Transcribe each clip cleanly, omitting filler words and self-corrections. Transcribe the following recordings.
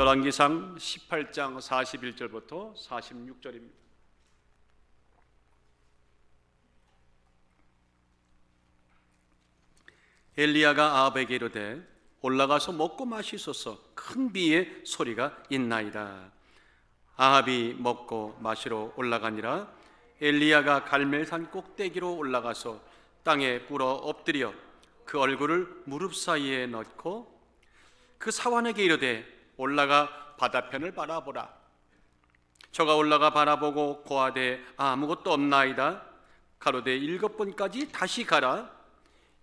열왕기상 18장 41절부터 46절입니다. 엘리야가 아합에게 이르되 올라가서 먹고 마시소서, 큰 비의 소리가 있나이다. 아합이 먹고 마시러 올라가니라. 엘리야가 갈멜산 꼭대기로 올라가서 땅에 꿇어 엎드려 그 얼굴을 무릎 사이에 넣고 그 사환에게 이르되 올라가 바다편을 바라보라. 저가 올라가 바라보고 고하되 아무것도 없나이다. 가로되 7번까지 다시 가라.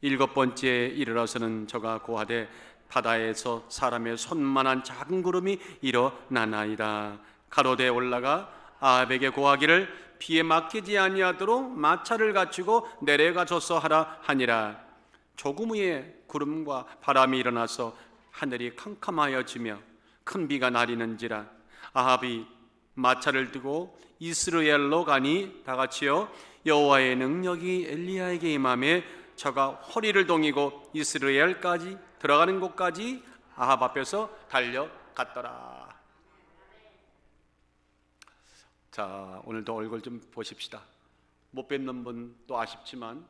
7번째에 이르러서는 저가 고하되 바다에서 사람의 손만한 작은 구름이 일어나나이다. 가로되 올라가 아합에게 고하기를 비에 막히지 아니하도록 마차를 갖추고 내려가소서 하라 하니라. 조금 후에 구름과 바람이 일어나서 하늘이 캄캄하여지며 큰 비가 내리는지라. 아합이 마차를 두고 이스라엘로 가니 다같이요 여호와의 능력이 엘리야에게 임하매 저가 허리를 동이고 이스라엘까지 들어가는 곳까지 아합 앞에서 달려갔더라. 자, 오늘도 얼굴 좀 보십시다. 못 뵙는 분 또 아쉽지만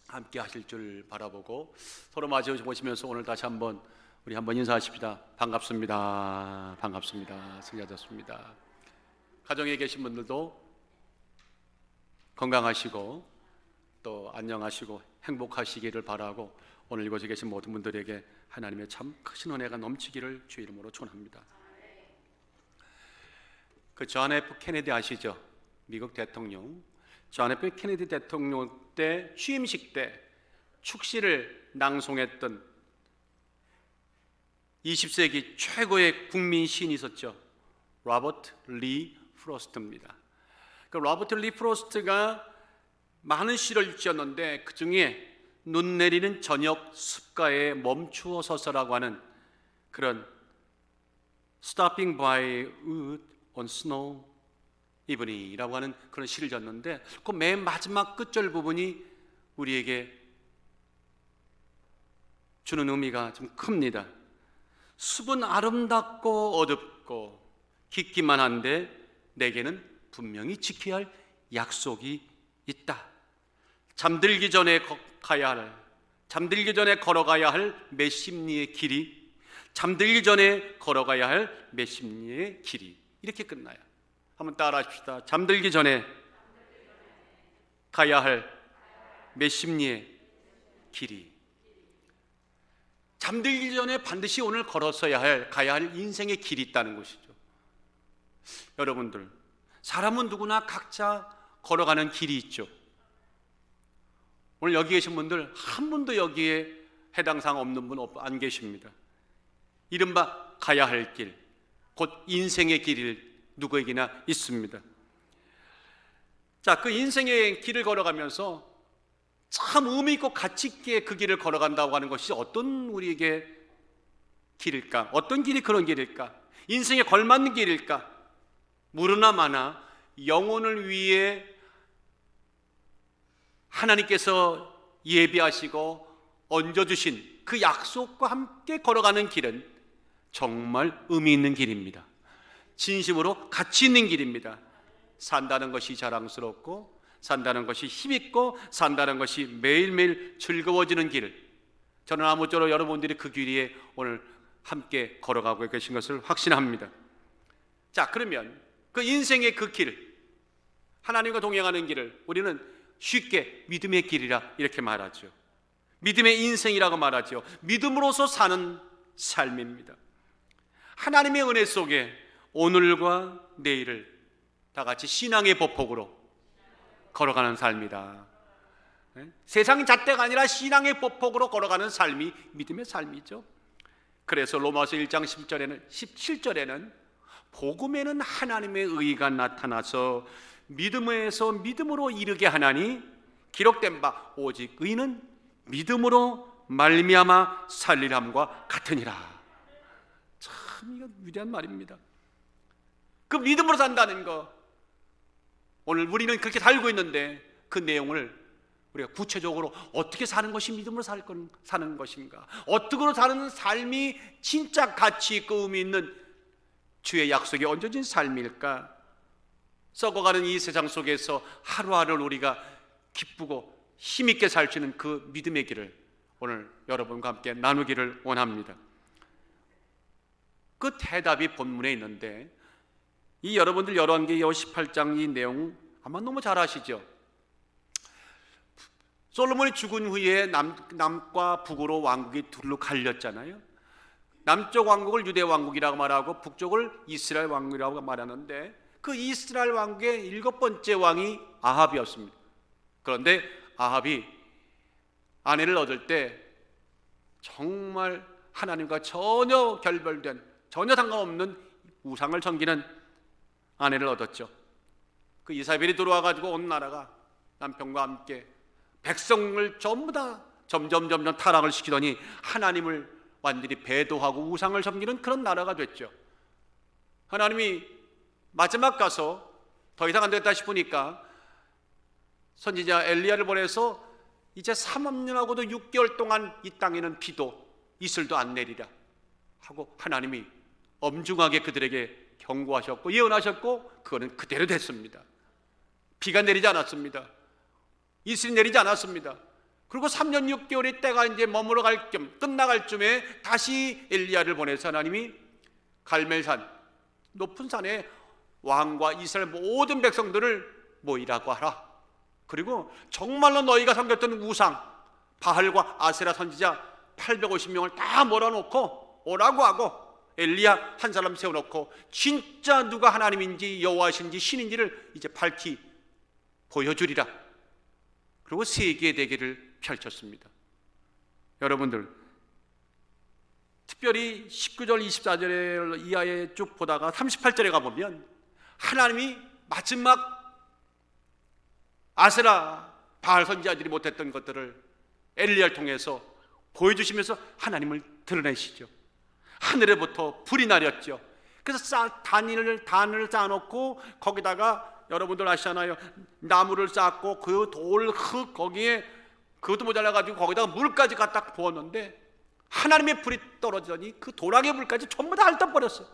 함께 하실 줄 바라보고 서로 마주 보시면서 오늘 다시 한번 우리 한번 인사하십시다. 반갑습니다. 반갑습니다. 승리하셨습니다. 가정에 계신 분들도 건강하시고 또 안녕하시고 행복하시기를 바라고 오늘 이곳에 계신 모든 분들에게 하나님의 참 크신 은혜가 넘치기를 주의 이름으로 축원합니다. 그 존 F 케네디 아시죠? 미국 대통령 존 F 케네디 대통령 때 취임식 때 축시를 낭송했던 20세기 최고의 국민 시인이 있었죠. 로버트 리 프로스트입니다. 그 로버트 리 프로스트가 많은 시를 지었는데 그 중에 눈 내리는 저녁 숲가에 멈추어 서서라고 하는 그런 Stopping by wood on snow evening이라고 하는 그런 시를 지었는데 그 맨 마지막 끝절 부분이 우리에게 주는 의미가 좀 큽니다. 숲은 아름답고 어둡고 깊기만 한데 내게는 분명히 지켜야 할 약속이 있다. 잠들기 전에 잠들기 전에 걸어가야 할 몇십 리의 길이, 잠들기 전에 걸어가야 할 몇십 리의 길이 이렇게 끝나요. 한번 따라 하십시다. 잠들기 전에 가야 할 몇십 리의 길이. 잠들기 전에 반드시 오늘 가야 할 인생의 길이 있다는 것이죠. 여러분들, 사람은 누구나 각자 걸어가는 길이 있죠. 오늘 여기 계신 분들 한 분도 여기에 해당 사항 없는 분 안 계십니다. 이른바 가야 할 길, 곧 인생의 길이 누구에게나 있습니다. 자, 그 인생의 길을 걸어가면서 참 의미 있고 가치 있게 그 길을 걸어간다고 하는 것이 어떤 우리에게 길일까? 어떤 길이 그런 길일까? 인생에 걸맞는 길일까? 무르나 마나 영혼을 위해 하나님께서 예비하시고 얹어주신 그 약속과 함께 걸어가는 길은 정말 의미 있는 길입니다. 진심으로 가치 있는 길입니다. 산다는 것이 자랑스럽고 산다는 것이 힘있고 산다는 것이 매일매일 즐거워지는 길, 저는 아무쪼록 여러분들이 그 길 위에 오늘 함께 걸어가고 계신 것을 확신합니다. 자, 그러면 그 인생의 그 길, 하나님과 동행하는 길을 우리는 쉽게 믿음의 길이라 이렇게 말하죠. 믿음의 인생이라고 말하죠. 믿음으로서 사는 삶입니다. 하나님의 은혜 속에 오늘과 내일을 다 같이 신앙의 보폭으로 걸어가는 삶이다. 세상 잣대가 아니라 신앙의 보폭으로 걸어가는 삶이 믿음의 삶이죠. 그래서 로마서 1장 17절에는 복음에는 하나님의 의가 나타나서 믿음에서 믿음으로 이르게 하나니 기록된 바 오직 의는 믿음으로 말미암아 살리람과 같으니라. 참 이거 위대한 말입니다. 그 믿음으로 산다는 거, 오늘 우리는 그렇게 살고 있는데 그 내용을 우리가 구체적으로 어떻게 사는 것이 믿음으로 사는 것인가, 어떻게 사는 삶이 진짜 가치 있고 의미 있는 주의 약속에 얹어진 삶일까? 썩어가는 이 세상 속에서 하루하루를 우리가 기쁘고 힘있게 살 수 있는 그 믿음의 길을 오늘 여러분과 함께 나누기를 원합니다. 그 대답이 본문에 있는데, 이 여러분들 열왕기하 18장 이 내용 아마 너무 잘 아시죠? 솔로몬이 죽은 후에 남과 북으로 왕국이 둘로 갈렸잖아요. 남쪽 왕국을 유대 왕국이라고 말하고 북쪽을 이스라엘 왕국이라고 말하는데, 그 이스라엘 왕국의 7번째 왕이 아합이었습니다. 그런데 아합이 아내를 얻을 때 정말 하나님과 전혀 결별된, 전혀 상관없는 우상을 섬기는 아내를 얻었죠. 그 이사벨이 들어와가지고 온 나라가 남편과 함께 백성을 전부 다 점점 타락을 시키더니 하나님을 완전히 배도하고 우상을 섬기는 그런 나라가 됐죠. 하나님이 마지막 가서 더 이상 안 되겠다 싶으니까 선지자 엘리야를 보내서 이제 3년하고도 6개월 동안 이 땅에는 비도 이슬도 안 내리라 하고 하나님이 엄중하게 그들에게 경고하셨고 예언하셨고, 그거는 그대로 됐습니다. 비가 내리지 않았습니다. 이슬이 내리지 않았습니다. 그리고 3년 6개월의 때가 이제 머물러 갈 겸 끝나갈 쯤에 다시 엘리야를 보내서 하나님이 갈멜산 높은 산에 왕과 이스라엘 모든 백성들을 모이라고 하라. 그리고 정말로 너희가 섬겼던 우상 바알과 아세라 선지자 850명을 다 몰아놓고 오라고 하고, 엘리야 한 사람 세워놓고 진짜 누가 하나님인지 여호와신지 신인지를 이제 밝히 보여주리라. 그리고 세계의 대계를 펼쳤습니다. 여러분들, 특별히 19절 24절의 이하에 쭉 보다가 38절에 가보면 하나님이 마지막 아세라 바알 선지자들이 못했던 것들을 엘리야를 통해서 보여주시면서 하나님을 드러내시죠. 하늘에부터 불이 나렸죠. 그래서 단을 쌓아놓고 거기다가 여러분들 아시잖아요. 나무를 쌓고 그 돌, 흙 거기에 그것도 모자라가지고 거기다가 물까지 갖다 부었는데 하나님의 불이 떨어지더니 그 도랑의 물까지 전부 다 핥아버렸어요.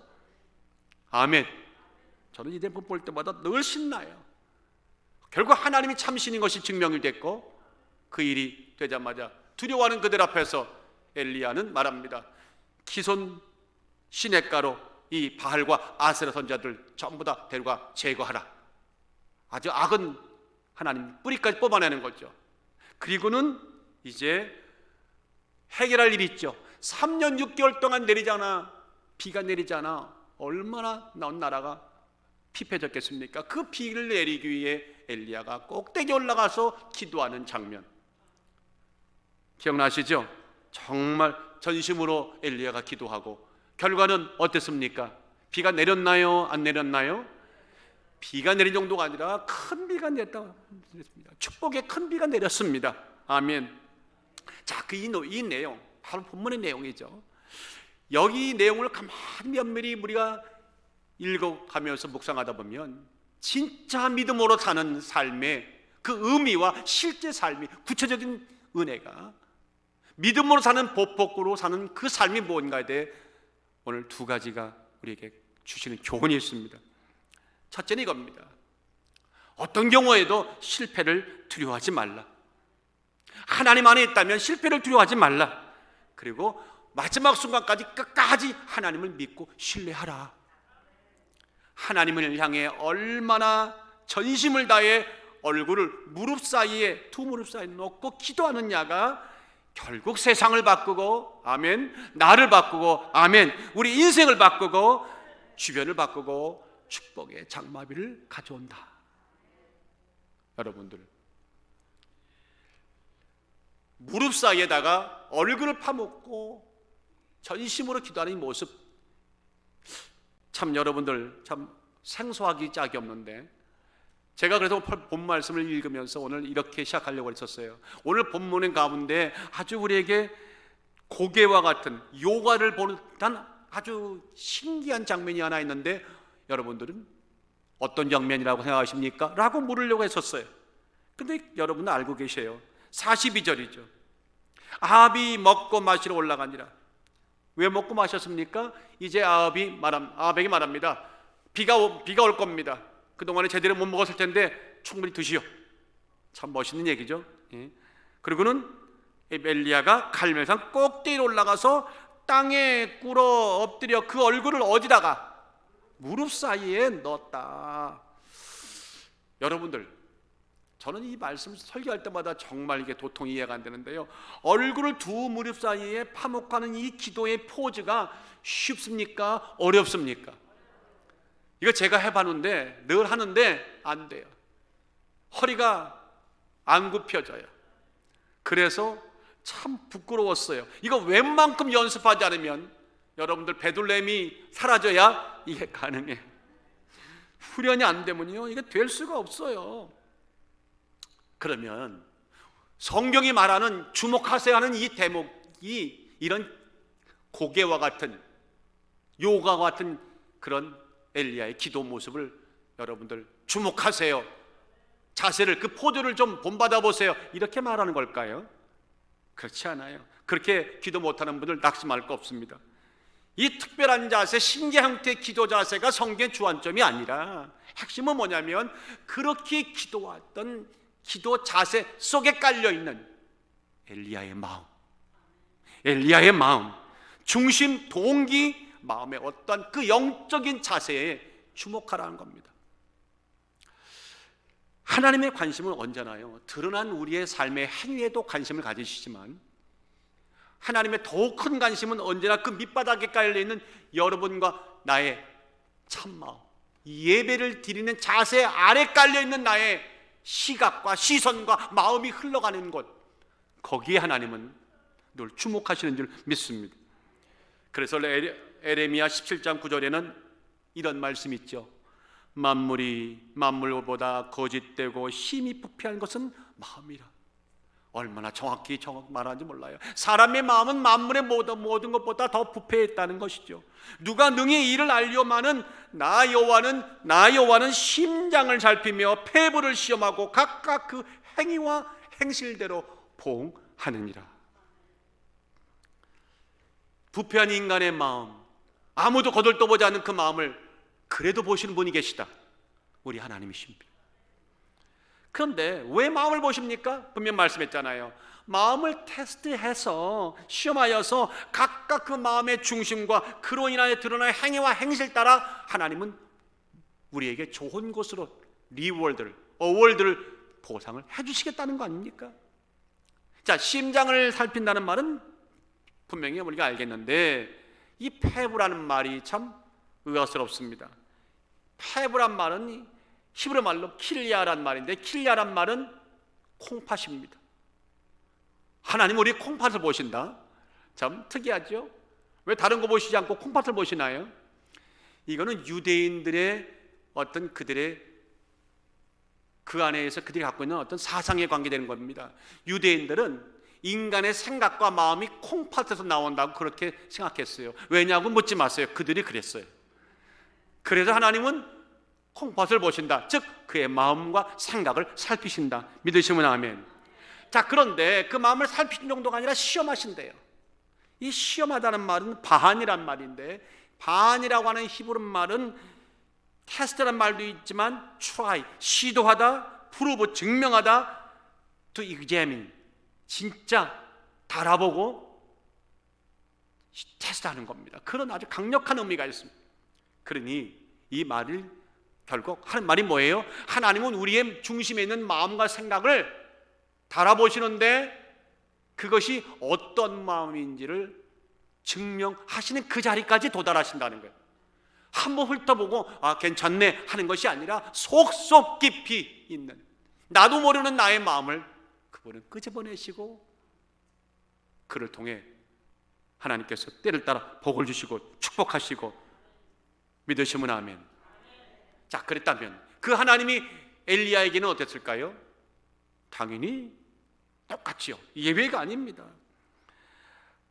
아멘. 저는 이 대본 볼 때마다 늘 신나요. 결국 하나님이 참신인 것이 증명이 됐고, 그 일이 되자마자 두려워하는 그들 앞에서 엘리야는 말합니다. 기손 시냇가로 이 바알과 아세라 선지자들 전부 다 데려가 제거하라. 아주 악은 하나님 뿌리까지 뽑아내는 거죠. 그리고는 이제 해결할 일이 있죠. 3년 6개월 동안 내리잖아, 비가 내리잖아. 얼마나 나온 나라가 피폐졌겠습니까? 그 비를 내리기 위해 엘리야가 꼭대기 올라가서 기도하는 장면 기억나시죠? 정말 전심으로 엘리야가 기도하고 결과는 어땠습니까? 비가 내렸나요? 안 내렸나요? 비가 내린 정도가 아니라 큰 비가 내렸습니다. 축복의 큰 비가 내렸습니다. 아멘. 자, 이 내용 바로 본문의 내용이죠. 여기 내용을 가만히 면밀히 우리가 읽어가면서 묵상하다 보면 진짜 믿음으로 사는 삶의 그 의미와 실제 삶이, 구체적인 은혜가, 믿음으로 사는 보복으로 사는 그 삶이 뭔가에 대해 오늘 두 가지가 우리에게 주시는 교훈이 있습니다. 첫째는 이겁니다. 어떤 경우에도 실패를 두려워하지 말라. 하나님 안에 있다면 실패를 두려워하지 말라. 그리고 마지막 순간까지 끝까지 하나님을 믿고 신뢰하라. 하나님을 향해 얼마나 전심을 다해 얼굴을 두 무릎 사이에 놓고 기도하느냐가 결국 세상을 바꾸고, 아멘, 나를 바꾸고, 아멘, 우리 인생을 바꾸고 주변을 바꾸고 축복의 장마비를 가져온다. 여러분들, 무릎 사이에다가 얼굴을 파묻고 전심으로 기도하는 이 모습, 참 여러분들 참 생소하기 짝이 없는데, 제가 그래서 본 말씀을 읽으면서 오늘 이렇게 시작하려고 했었어요. 오늘 본문의 가운데 아주 우리에게 고개와 같은 요가를 보는 단 아주 신기한 장면이 하나 있는데, 여러분들은 어떤 장면이라고 생각하십니까? 라고 물으려고 했었어요. 근데 여러분은 알고 계세요. 42절이죠. 아합이 먹고 마시러 올라가니라. 왜 먹고 마셨습니까? 이제 아합에게 말합니다. 비가 올 겁니다. 그동안에 제대로 못 먹었을 텐데 충분히 드시오. 참 멋있는 얘기죠. 예. 그리고는 엘리야가 갈멜산 꼭대기로 올라가서 땅에 꿇어 엎드려 그 얼굴을 어디다가? 무릎 사이에 넣었다. 여러분들, 저는 이 말씀 설교할 때마다 정말 이게 도통이 이해가 안 되는데요, 얼굴을 두 무릎 사이에 파묻고하는 이 기도의 포즈가 쉽습니까? 어렵습니까? 이거 제가 해봤는데 늘 하는데 안 돼요. 허리가 안 굽혀져요. 그래서 참 부끄러웠어요. 이거 웬만큼 연습하지 않으면 여러분들 베들레헴이 사라져야 이게 가능해요. 훈련이 안 되면요 이게 될 수가 없어요. 그러면 성경이 말하는 주목하세요 하는 이 대목이 이런 고개와 같은 요가와 같은 그런 엘리야의 기도 모습을 여러분들 주목하세요, 자세를, 그 포즈를 좀 본받아 보세요, 이렇게 말하는 걸까요? 그렇지 않아요. 그렇게 기도 못하는 분들 낙심할 거 없습니다. 이 특별한 자세, 신기한 형태의 기도 자세가 성경의 주안점이 아니라 핵심은 뭐냐면 그렇게 기도했던 기도 자세 속에 깔려있는 엘리야의 마음, 중심, 동기, 마음의 어떤 그 영적인 자세에 주목하라는 겁니다. 하나님의 관심은 언제나요 드러난 우리의 삶의 행위에도 관심을 가지시지만 하나님의 더욱 큰 관심은 언제나 그 밑바닥에 깔려있는 여러분과 나의 참마음, 예배를 드리는 자세 아래 깔려있는 나의 시각과 시선과 마음이 흘러가는 곳, 거기에 하나님은 늘 주목하시는 줄 믿습니다. 그래서 에레미야 17장 9절에는 이런 말씀이 있죠. 만물이 만물보다 거짓되고 힘이 부패한 것은 마음이라. 얼마나 정확히 말하는지 몰라요. 사람의 마음은 만물의 모든 것보다 더 부패했다는 것이죠. 누가 능히 이를 알려마는 나 여호와는 심장을 살피며 폐부를 시험하고 각각 그 행위와 행실대로 보응하느니라. 부패한 인간의 마음, 아무도 거들떠보지 않는 그 마음을 그래도 보시는 분이 계시다. 우리 하나님이십니다. 그런데 왜 마음을 보십니까? 분명 말씀했잖아요. 마음을 테스트해서 시험하여서 각각 그 마음의 중심과 그로 인하여 드러난 행위와 행실 따라 하나님은 우리에게 좋은 것으로 어워드를 보상을 해주시겠다는 거 아닙니까? 자, 심장을 살핀다는 말은 분명히 우리가 알겠는데 이 폐부라는 말이 참 의아스럽습니다. 폐부란 말은 히브리 말로 킬리아란 말인데, 킬리아란 말은 콩팥입니다. 하나님 우리 콩팥을 보신다? 참 특이하죠? 왜 다른 거 보시지 않고 콩팥을 보시나요? 이거는 유대인들의 어떤 그들의 그 안에서 그들이 갖고 있는 어떤 사상에 관계되는 겁니다. 유대인들은 인간의 생각과 마음이 콩팥에서 나온다고 그렇게 생각했어요. 왜냐고 묻지 마세요. 그들이 그랬어요. 그래서 하나님은 콩팥을 보신다, 즉 그의 마음과 생각을 살피신다. 믿으시면 아멘. 자, 그런데 그 마음을 살피신 정도가 아니라 시험하신대요. 이 시험하다는 말은 바한이란 말인데, 바한이라고 하는 히브리 말은 테스트란 말도 있지만 try, 시도하다, prove, 증명하다, to examine, 진짜 달아보고 테스트하는 겁니다. 그런 아주 강력한 의미가 있습니다. 그러니 이 말을 결국 하는 말이 뭐예요? 하나님은 우리의 중심에 있는 마음과 생각을 달아보시는데 그것이 어떤 마음인지를 증명하시는 그 자리까지 도달하신다는 거예요. 한번 훑어보고 괜찮네 하는 것이 아니라 속속 깊이 있는, 나도 모르는 나의 마음을 그분은 끄집어내시고 그를 통해 하나님께서 때를 따라 복을 주시고 축복하시고, 믿으시면 아멘. 자, 그랬다면 그 하나님이 엘리야에게는 어땠을까요? 당연히 똑같지요. 예외가 아닙니다.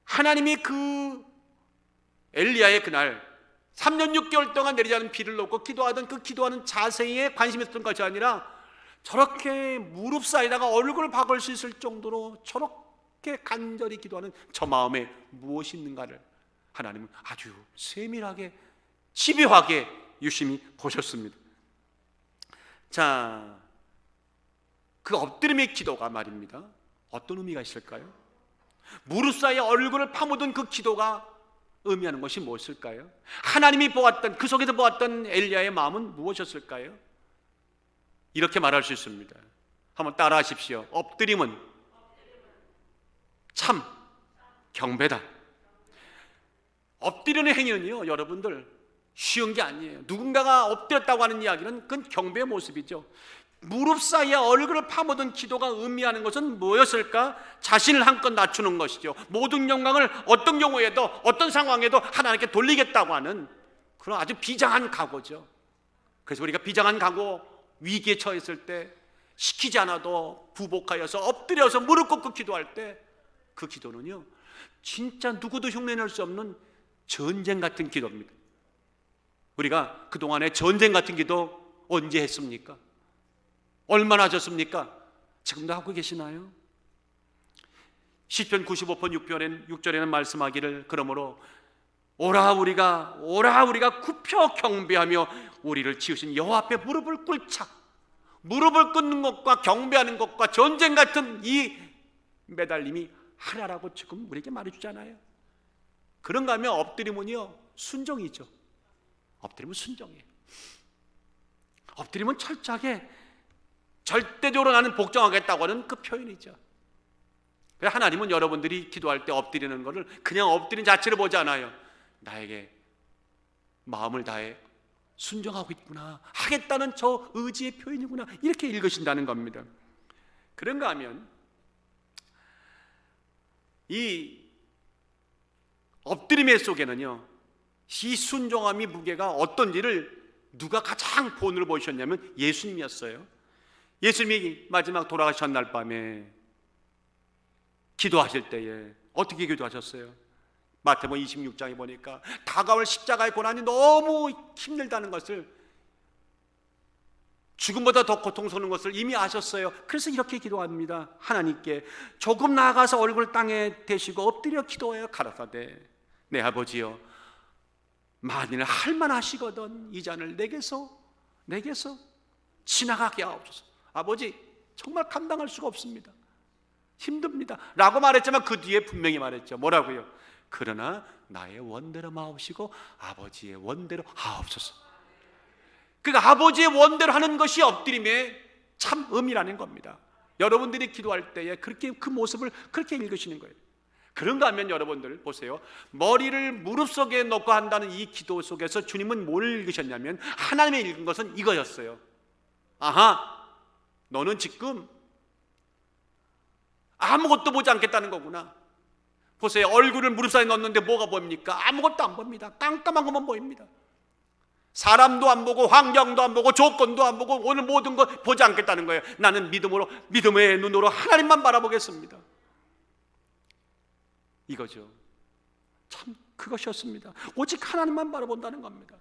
하나님이 그 엘리야의 그날 3년 6개월 동안 내리지 않은 비를 놓고 기도하던 그 기도하는 자세에 관심이 있었던 것이 아니라 저렇게 무릎 사이다가 얼굴을 박을 수 있을 정도로 저렇게 간절히 기도하는 저 마음에 무엇이 있는가를 하나님은 아주 세밀하게 집요하게 유심히 보셨습니다. 자, 그 엎드림의 기도가 말입니다, 어떤 의미가 있을까요? 무릎 사이에 얼굴을 파묻은 그 기도가 의미하는 것이 무엇일까요? 하나님이 보았던, 그 속에서 보았던 엘리야의 마음은 무엇이었을까요? 이렇게 말할 수 있습니다. 한번 따라 하십시오. 엎드림은 참 경배다. 엎드리는 행위는요, 여러분들 쉬운 게 아니에요. 누군가가 엎드렸다고 하는 이야기는 그건 경배의 모습이죠. 무릎 사이에 얼굴을 파묻은 기도가 의미하는 것은 무엇일까? 자신을 한껏 낮추는 것이죠. 모든 영광을 어떤 경우에도 어떤 상황에도 하나님께 돌리겠다고 하는 그런 아주 비장한 각오죠. 그래서 우리가 비장한 각오, 위기에 처했을 때 시키지 않아도 부복하여서 엎드려서 무릎 꿇고 기도할 때 그 기도는요, 진짜 누구도 흉내낼 수 없는 전쟁 같은 기도입니다. 우리가 그동안에 전쟁 같은 기도 언제 했습니까? 얼마나 하셨습니까? 지금도 하고 계시나요? 시편 95편 6절에는 말씀하기를, 그러므로 오라 우리가 굽혀 경배하며 우리를 지으신 여호와 앞에 무릎을 꿇자. 무릎을 꿇는 것과 경배하는 것과 전쟁 같은 이 매달림이 하나라고 지금 우리에게 말해주잖아요. 그런가 하면 엎드림은요, 순종이죠. 엎드림은 순종이에요. 엎드림은 철저하게 절대적으로 나는 복종하겠다고 하는 그 표현이죠. 그래서 하나님은 여러분들이 기도할 때 엎드리는 것을 그냥 엎드린 자체를 보지 않아요. 나에게 마음을 다해 순종하고 있구나, 하겠다는 저 의지의 표현이구나, 이렇게 읽으신다는 겁니다. 그런가 하면 이 엎드림의 속에는요, 이 순종함이 무게가 어떤지를 누가 가장 본으로 보셨냐면 예수님이었어요. 예수님이 마지막 돌아가신 날 밤에 기도하실 때에 어떻게 기도하셨어요? 마태복음 26장에 보니까 다가올 십자가의 고난이 너무 힘들다는 것을, 죽음보다 더 고통스러운 것을 이미 아셨어요. 그래서 이렇게 기도합니다. 하나님께 조금 나아가서 얼굴 땅에 대시고 엎드려 기도하여 가라사대, 내 아버지여, 만일 할만하시거든 이 잔을 내게서 지나가게 하옵소서. 아버지, 정말 감당할 수가 없습니다, 힘듭니다 라고 말했지만 그 뒤에 분명히 말했죠. 뭐라고요? 그러나 나의 원대로 마옵시고 아버지의 원대로 하옵소서. 그러니까 아버지의 원대로 하는 것이 엎드림의 참 의미라는 겁니다. 여러분들이 기도할 때에 그렇게 그 모습을 그렇게 읽으시는 거예요. 그런가 하면 여러분들 보세요. 머리를 무릎 속에 넣고 한다는 이 기도 속에서 주님은 뭘 읽으셨냐면, 하나님의 읽은 것은 이거였어요. 아하, 너는 지금 아무것도 보지 않겠다는 거구나. 보세요. 얼굴을 무릎 사이에 넣었는데 뭐가 보입니까? 아무것도 안 봅니다. 깜깜한 것만 보입니다. 사람도 안 보고 환경도 안 보고 조건도 안 보고 오늘 모든 거 보지 않겠다는 거예요. 나는 믿음의 눈으로 하나님만 바라보겠습니다. 이거죠. 참 그것이었습니다. 오직 하나님만 바라본다는 겁니다.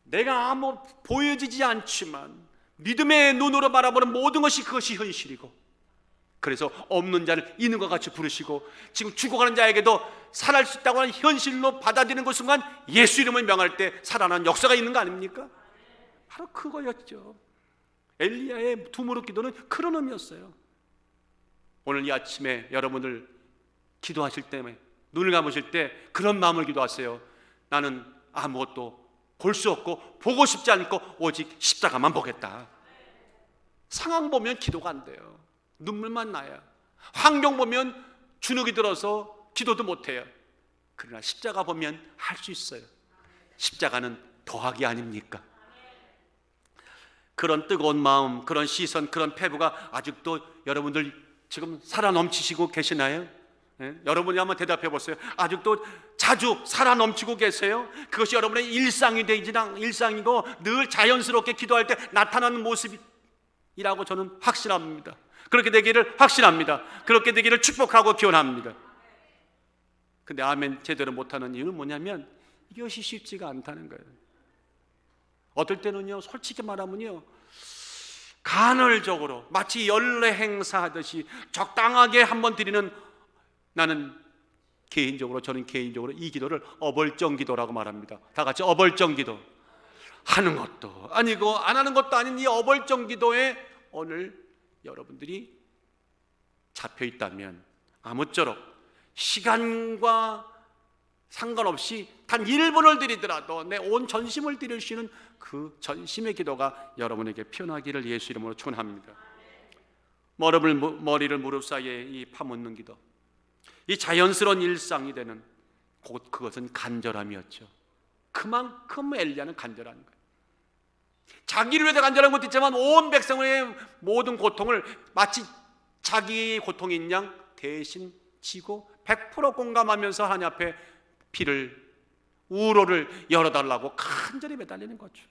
내가 아무 보여지지 않지만 믿음의 눈으로 바라보는 모든 것이, 그것이 현실이고, 그래서 없는 자를 있는 것 같이 부르시고, 지금 죽어가는 자에게도 살아날 수 있다고 하는 현실로 받아들이는 그 순간 예수 이름을 명할 때 살아나는 역사가 있는 거 아닙니까? 바로 그거였죠. 엘리야의 두 무릎 기도는 그런 의미였어요. 오늘 이 아침에 여러분들 기도하실 때, 눈을 감으실 때 그런 마음을 기도하세요. 나는 아무것도 볼 수 없고 보고 싶지 않고 오직 십자가만 보겠다. 상황 보면 기도가 안 돼요. 눈물만 나요. 환경 보면 주눅이 들어서 기도도 못해요. 그러나 십자가 보면 할 수 있어요. 십자가는 더하기 아닙니까? 그런 뜨거운 마음, 그런 시선, 그런 패부가 아직도 여러분들 지금 살아 넘치시고 계시나요? 예? 여러분이 한번 대답해 보세요. 아직도 자주 살아 넘치고 계세요? 그것이 여러분의 일상이고 늘 자연스럽게 기도할 때 나타나는 모습이라고 저는 확신합니다. 그렇게 되기를 확신합니다. 그렇게 되기를 축복하고 기원합니다. 근데 아멘 제대로 못하는 이유는 뭐냐면 이것이 쉽지가 않다는 거예요. 어떨 때는요, 솔직히 말하면요, 간헐적으로 마치 연례 행사하듯이 적당하게 한번 드리는, 저는 개인적으로 이 기도를 어벌정 기도라고 말합니다. 다 같이 어벌정 기도. 하는 것도 아니고 안 하는 것도 아닌 이 어벌정 기도에 오늘 여러분들이 잡혀 있다면 아무쪼록 시간과 상관없이 단 1분을 드리더라도 내 온 전심을 드릴 수 있는 그 전심의 기도가 여러분에게 피어나기를 예수 이름으로 축원합니다. 머리를 무릎 사이에 이 파묻는 기도, 이 자연스러운 일상이 되는 그것은 간절함이었죠. 그만큼 엘리야는 간절한 거예요. 자기를 위해서 간절한 것도 있지만 온 백성의 모든 고통을 마치 자기의 고통인 양 대신 지고 100% 공감하면서 하나님 앞에 우로를 열어달라고 간절히 매달리는 거죠.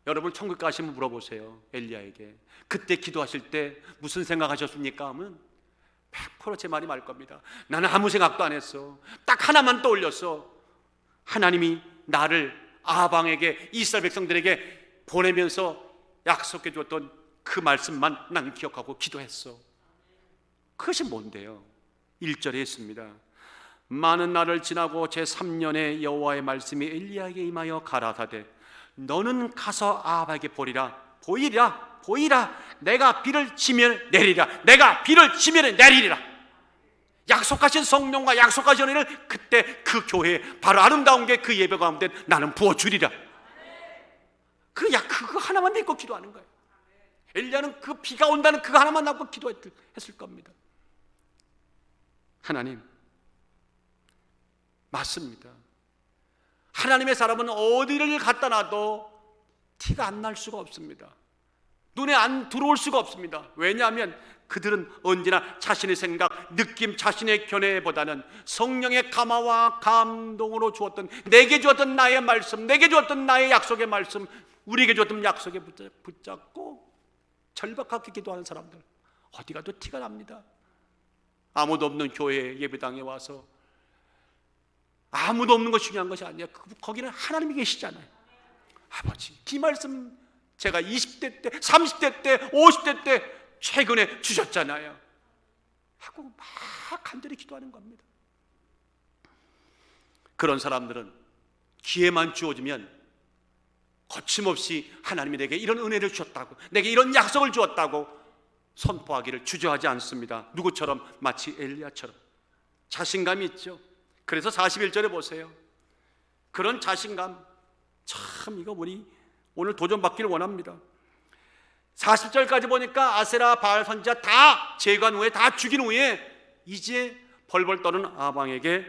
여러분 천국 가시면 물어보세요. 엘리야에게 그때 기도하실 때 무슨 생각하셨습니까? 하면 100% 제 말이 맞을 겁니다. 나는 아무 생각도 안 했어. 딱 하나만 떠올렸어. 하나님이 나를 아방에게, 이스라엘 백성들에게 보내면서 약속해 주었던 그 말씀만 나는 기억하고 기도했어. 그것이 뭔데요? 1절에 있습니다. 많은 날을 지나고 제3년에 여호와의 말씀이 엘리야에게 임하여 가라사대 너는 가서 아합에게 보이라 내가 비를 치면 내리라. 내가 비를 치면 내리리라. 약속하신 성령과 약속하신 은혜를 그때 그 교회에 바로 아름다운 게 그 예배 가운데 나는 부어주리라. 그거 하나만 믿고 기도하는 거예요. 엘리야는 그 비가 온다는 그거 하나만 믿고 기도했을 겁니다. 하나님, 맞습니다. 하나님의 사람은 어디를 갖다 놔도 티가 안 날 수가 없습니다. 눈에 안 들어올 수가 없습니다. 왜냐하면 그들은 언제나 자신의 생각, 느낌, 자신의 견해보다는 성령의 감화와 감동으로 주었던, 내게 주었던 나의 말씀, 내게 주었던 나의 약속의 말씀, 우리에게 주었던 약속에 붙잡고 절박하게 기도하는 사람들, 어디 가도 티가 납니다. 아무도 없는 교회 예배당에 와서 아무도 없는 것이 중요한 것이 아니야. 거기는 하나님이 계시잖아요. 아버지, 이 말씀 제가 20대 때, 30대 때, 50대 때 최근에 주셨잖아요 하고 막 간절히 기도하는 겁니다. 그런 사람들은 기회만 주어지면 거침없이 하나님이 내게 이런 은혜를 주셨다고, 내게 이런 약속을 주었다고 선포하기를 주저하지 않습니다. 누구처럼? 마치 엘리야처럼 자신감이 있죠. 그래서 41절에 보세요. 그런 자신감, 참 이거 우리 오늘 도전받기를 원합니다. 40절까지 보니까 아세라 바알 선지자 다 제거한 후에, 다 죽인 후에 이제 벌벌 떠는 아방에게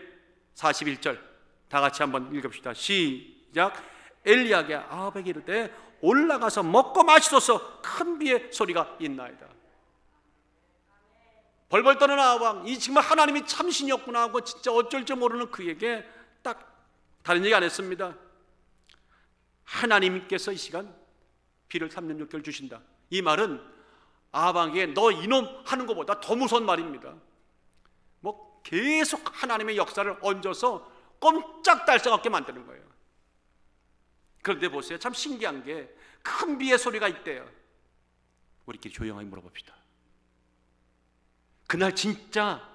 41절 다 같이 한번 읽읍시다. 시작. 엘리야에게 아합에게 이르되 올라가서 먹고 마시소서 큰 비의 소리가 있나이다. 벌벌 떠는 아방, 이 정말 하나님이 참신이었구나 하고 진짜 어쩔 줄 모르는 그에게 딱 다른 얘기 안 했습니다. 하나님께서 이 시간 비를 3년 6개월 주신다. 이 말은 아방에게 너 이놈 하는 것보다 더 무서운 말입니다. 뭐 계속 하나님의 역사를 얹어서 꼼짝달싹 없게 만드는 거예요. 그런데 보세요, 참 신기한 게 큰 비의 소리가 있대요. 우리끼리 조용하게 물어봅시다. 그날 진짜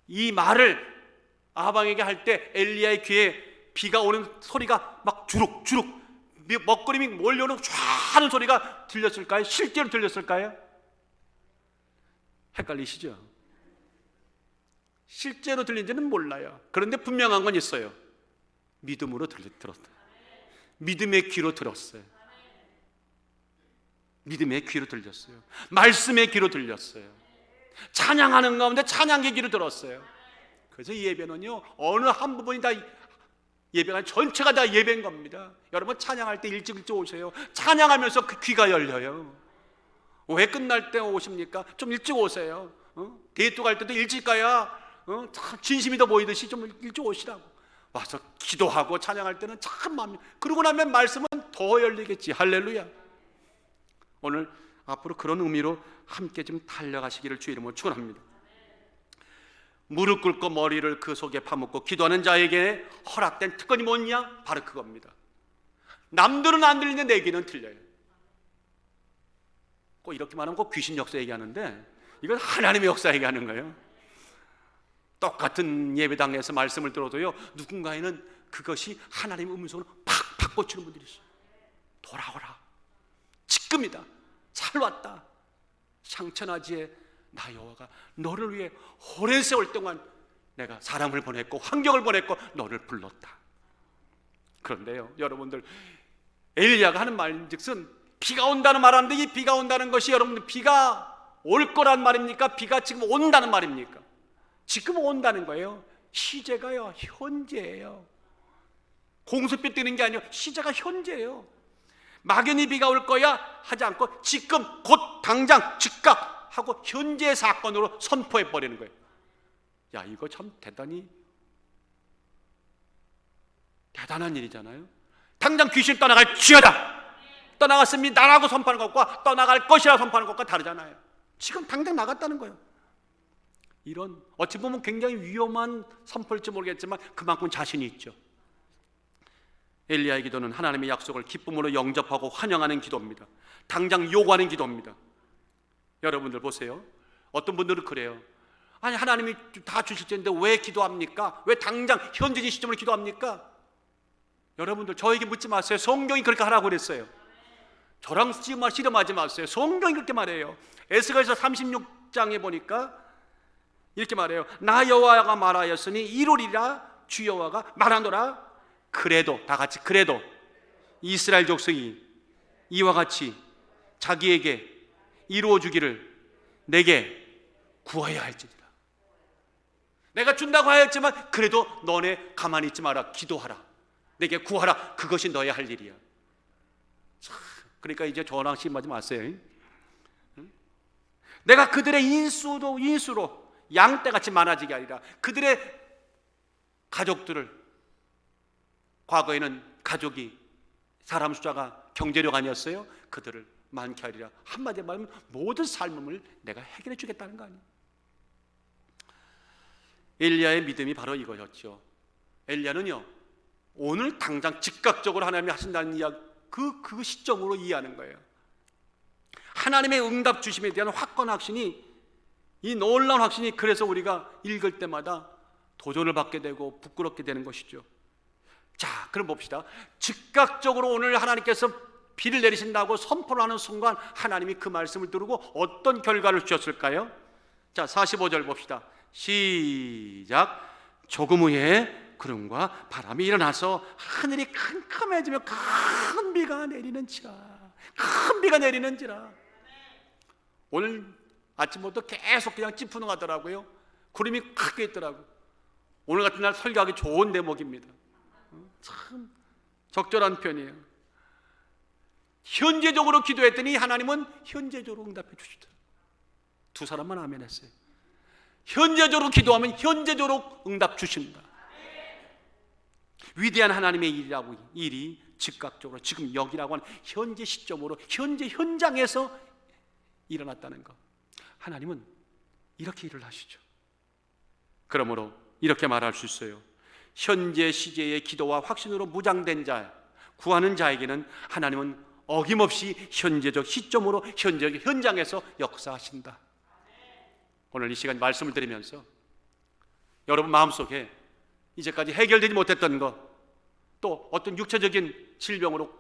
이 말을 아방에게 할 때 엘리야의 귀에 비가 오는 소리가 막 주룩주룩 먹구름이 몰려오는 쫙 하는 소리가 들렸을까요? 실제로 들렸을까요? 헷갈리시죠? 실제로 들린지는 몰라요. 그런데 분명한 건 있어요. 믿음으로 들었어요. 믿음의 귀로 들었어요. 믿음의 귀로 들렸어요. 말씀의 귀로 들렸어요. 찬양하는 가운데 찬양의 귀로 들었어요. 그래서 이 예배는요, 어느 한 부분이 다 예배가 전체가 다 예배인 겁니다. 여러분 찬양할 때 일찍 오세요. 찬양하면서 그 귀가 열려요. 왜 끝날 때 오십니까? 좀 일찍 오세요. 데이트 갈 때도 일찍 가야 진심이 더 보이듯이 좀 일찍 오시라고. 와서 기도하고 찬양할 때는 참 마음이, 그러고 나면 말씀은 더 열리겠지. 할렐루야. 오늘 앞으로 그런 의미로 함께 좀 달려가시기를 주의 이름으로 축원합니다. 무릎 꿇고 머리를 그 속에 파묻고 기도하는 자에게 허락된 특권이 뭐냐? 바로 그겁니다. 남들은 안 들리는데 내 귀는 들려요. 꼭 이렇게 말하면 꼭 귀신 역사 얘기하는데 이건 하나님의 역사 얘기하는 거예요. 똑같은 예배당에서 말씀을 들어도요, 누군가에는 그것이 하나님의 음성으로 팍팍 꽂히는 분들이 있어요. 돌아오라, 지금이다, 잘 왔다, 상천하지에 나 여호와가 너를 위해 오랜 세월 동안 내가 사람을 보냈고 환경을 보냈고 너를 불렀다. 그런데요, 여러분들, 엘리야가 하는 말인즉슨 비가 온다는 말하는데, 이 비가 온다는 것이 여러분들 비가 올 거란 말입니까? 비가 지금 온다는 말입니까? 지금 온다는 거예요. 시제가요, 현재예요. 공수빛 뜨는 게 아니에요. 시제가 현재예요. 막연히 비가 올 거야 하지 않고 지금 곧 당장 즉각 하고 현재 사건으로 선포해 버리는 거예요. 야, 이거 참 대단한 일이잖아요. 당장 귀신 떠나갈 지어다, 떠나갔습니다라고 선포하는 것과 떠나갈 것이라 선포하는 것과 다르잖아요. 지금 당장 나갔다는 거예요. 이런 어찌 보면 굉장히 위험한 선포일지 모르겠지만 그만큼 자신이 있죠. 엘리야의 기도는 하나님의 약속을 기쁨으로 영접하고 환영하는 기도입니다. 당장 요구하는 기도입니다. 여러분들 보세요. 어떤 분들은 그래요. 아니, 하나님이 다 주실 텐데 왜 기도합니까? 왜 당장 현재 시점으로 기도합니까? 여러분들, 저에게 묻지 마세요. 성경이 그렇게 하라고 그랬어요. 저랑 씨름하지 마세요. 성경이 그렇게 말해요. 에스겔서 36장에 보니까 이렇게 말해요. 나 여호와가 말하였으니 이루리라. 주 여호와가 말하노라. 그래도, 다 같이 그래도 이스라엘 족속이 이와 같이 자기에게 이루어 주기를 내게 구하여야 할지니라. 내가 준다고 하였지만 그래도 너네 가만히 있지 마라. 기도하라. 내게 구하라. 그것이 너의 할 일이야. 그러니까 이제 저랑 씨름하지 마세요. 내가 그들의 인수로 양떼같이 많아지게 하리라. 그들의 가족들을, 과거에는 가족이 사람 숫자가 경제력 아니었어요. 그들을 많게 하리라. 한마디로 말하면 모든 삶을 내가 해결해 주겠다는 거 아니에요. 엘리야의 믿음이 바로 이거였죠. 엘리야는요, 오늘 당장 즉각적으로 하나님이 하신다는 이야기, 그 시점으로 이해하는 거예요. 하나님의 응답 주심에 대한 확건 확신이, 이 놀라운 확신이, 그래서 우리가 읽을 때마다 도전을 받게 되고 부끄럽게 되는 것이죠. 자, 그럼 봅시다. 즉각적으로 오늘 하나님께서 비를 내리신다고 선포를 하는 순간 하나님이 그 말씀을 들고 어떤 결과를 주셨을까요? 자, 45절 봅시다. 시작. 조금 후에 구름과 바람이 일어나서 하늘이 캄캄해지며 큰 비가 내리는지라. 큰 비가 내리는지라. 오늘 아침부터 계속 그냥 찌푸둥하더라고요. 구름이 크게 있더라고요. 오늘 같은 날 설교하기 좋은 대목입니다. 참 적절한 편이에요. 현재적으로 기도했더니 하나님은 현재적으로 응답해 주시더라고요. 두 사람만 아멘 했어요. 현재적으로 기도하면 현재적으로 응답 주신다. 위대한 하나님의 일이 즉각적으로 지금 여기라고 하는 현재 시점으로 현재 현장에서 일어났다는 것. 하나님은 이렇게 일을 하시죠. 그러므로 이렇게 말할 수 있어요. 현재 시제의 기도와 확신으로 무장된 자, 구하는 자에게는 하나님은 어김없이 현재적 시점으로 현재적 현장에서 역사하신다. 오늘 이 시간 말씀을 드리면서 여러분 마음속에 이제까지 해결되지 못했던 것, 또 어떤 육체적인 질병으로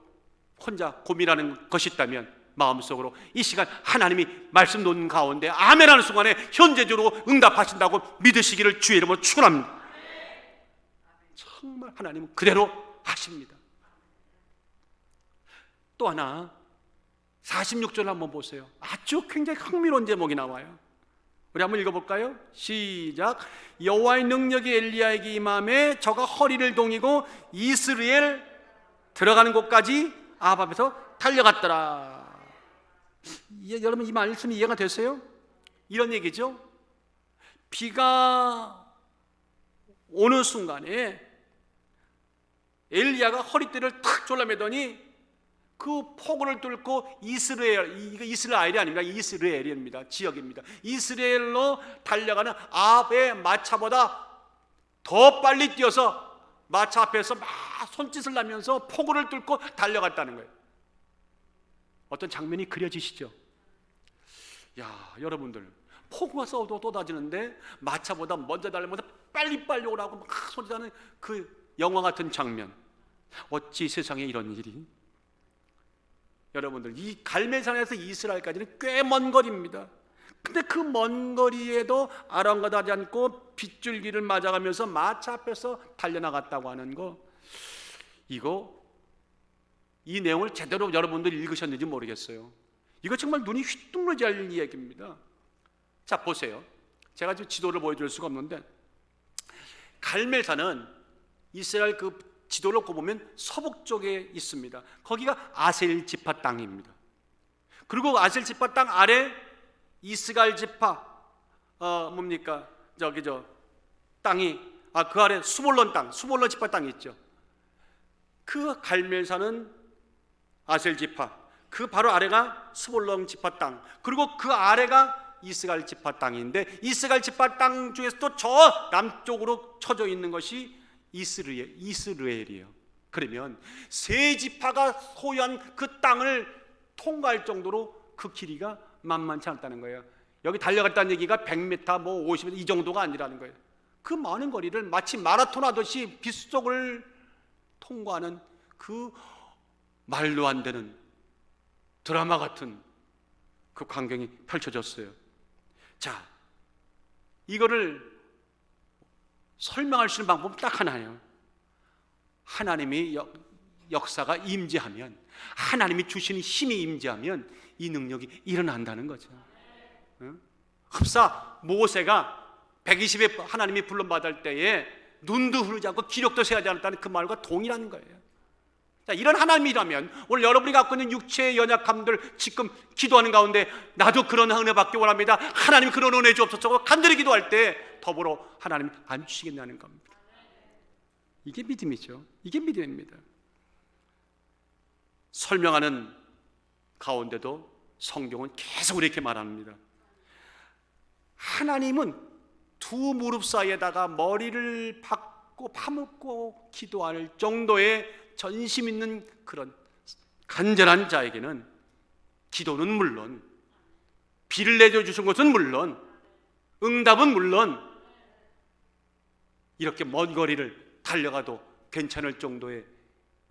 혼자 고민하는 것이 있다면 마음속으로 이 시간 하나님이 말씀 놓는 가운데 아멘하는 순간에 현재적으로 응답하신다고 믿으시기를 주의 이름으로 축원합니다. 정말 하나님은 그대로 하십니다. 또 하나 46절 한번 보세요. 아주 굉장히 흥미로운 제목이 나와요. 우리 한번 읽어볼까요? 시작. 여호와의 능력이 엘리야에게 임함에 저가 허리를 동이고 이스라엘 들어가는 곳까지 아합 앞에서 달려갔더라. 여러분 이 말씀이 이해가 되세요? 이런 얘기죠. 비가 오는 순간에 엘리야가 허리띠를 탁 졸라매더니 그 폭우를 뚫고 이스라엘이 아닙니다. 이스라엘입니다. 지역입니다. 이스라엘로 달려가는 아합의 마차보다 더 빨리 뛰어서 마차 앞에서 막 손짓을 하면서 폭우를 뚫고 달려갔다는 거예요. 어떤 장면이 그려지시죠? 야, 여러분들, 폭우가 쏟아지는데 마차보다 먼저 달리면서 빨리빨리 오라고 막 소리하는 그 영화 같은 장면. 어찌 세상에 이런 일이? 여러분들, 이 갈멜산에서 이스라엘까지는 꽤 먼 거리입니다. 근데 그 먼 거리에도 아랑가다지 않고 빗줄기를 맞아가면서 마차 앞에서 달려나갔다고 하는 거, 이 내용을 제대로 여러분들 읽으셨는지 모르겠어요. 이거 정말 눈이 휘둥그레질 이야기입니다. 자, 보세요. 제가 지금 지도를 보여줄 수가 없는데, 갈멜산은 이스라엘 그 지도를 보면 서북 쪽에 있습니다. 거기가 아셀 지파 땅입니다. 그리고 아셀 지파 땅 아래 이스갈 지파 땅이 그 아래 수볼론 지파 땅이 있죠. 그 갈멜산은 아셀 지파, 그 바로 아래가 스볼론 지파 땅, 그리고 그 아래가 이스갈 지파 땅인데, 이스갈 지파 땅 중에서도 저 남쪽으로 쳐져 있는 것이 이스라엘이에요. 그러면 세 지파가 소유한 그 땅을 통과할 정도로 그 길이가 만만치 않다는 거예요. 여기 달려갔다는 얘기가 100m, 50m 이 정도가 아니라는 거예요. 그 많은 거리를 마치 마라톤 하듯이 빗속을 통과하는 그 말도 안 되는 드라마 같은 그 광경이 펼쳐졌어요. 자, 이거를 설명할 수 있는 방법은 딱 하나예요. 하나님이 역사가 임재하면, 하나님이 주시는 힘이 임재하면 이 능력이 일어난다는 거죠. 흡사 모세가 120에 하나님이 불러받을 때에 눈도 흐르지 않고 기력도 세하지 않았다는 그 말과 동일한 거예요. 자, 이런 하나님이라면 오늘 여러분이 갖고 있는 육체의 연약함들 지금 기도하는 가운데 나도 그런 은혜 받기 원합니다, 하나님 그런 은혜 주옵소서 간절히 기도할 때 더불어 하나님이 안 주시겠냐는 겁니다. 이게 믿음이죠. 이게 믿음입니다. 설명하는 가운데도 성경은 계속 이렇게 말합니다. 하나님은 두 무릎 사이에다가 머리를 박고 파묻고 기도할 정도의 전심 있는 그런 간절한 자에게는 기도는 물론, 비를 내려주신 것은 물론, 응답은 물론, 이렇게 먼 거리를 달려가도 괜찮을 정도의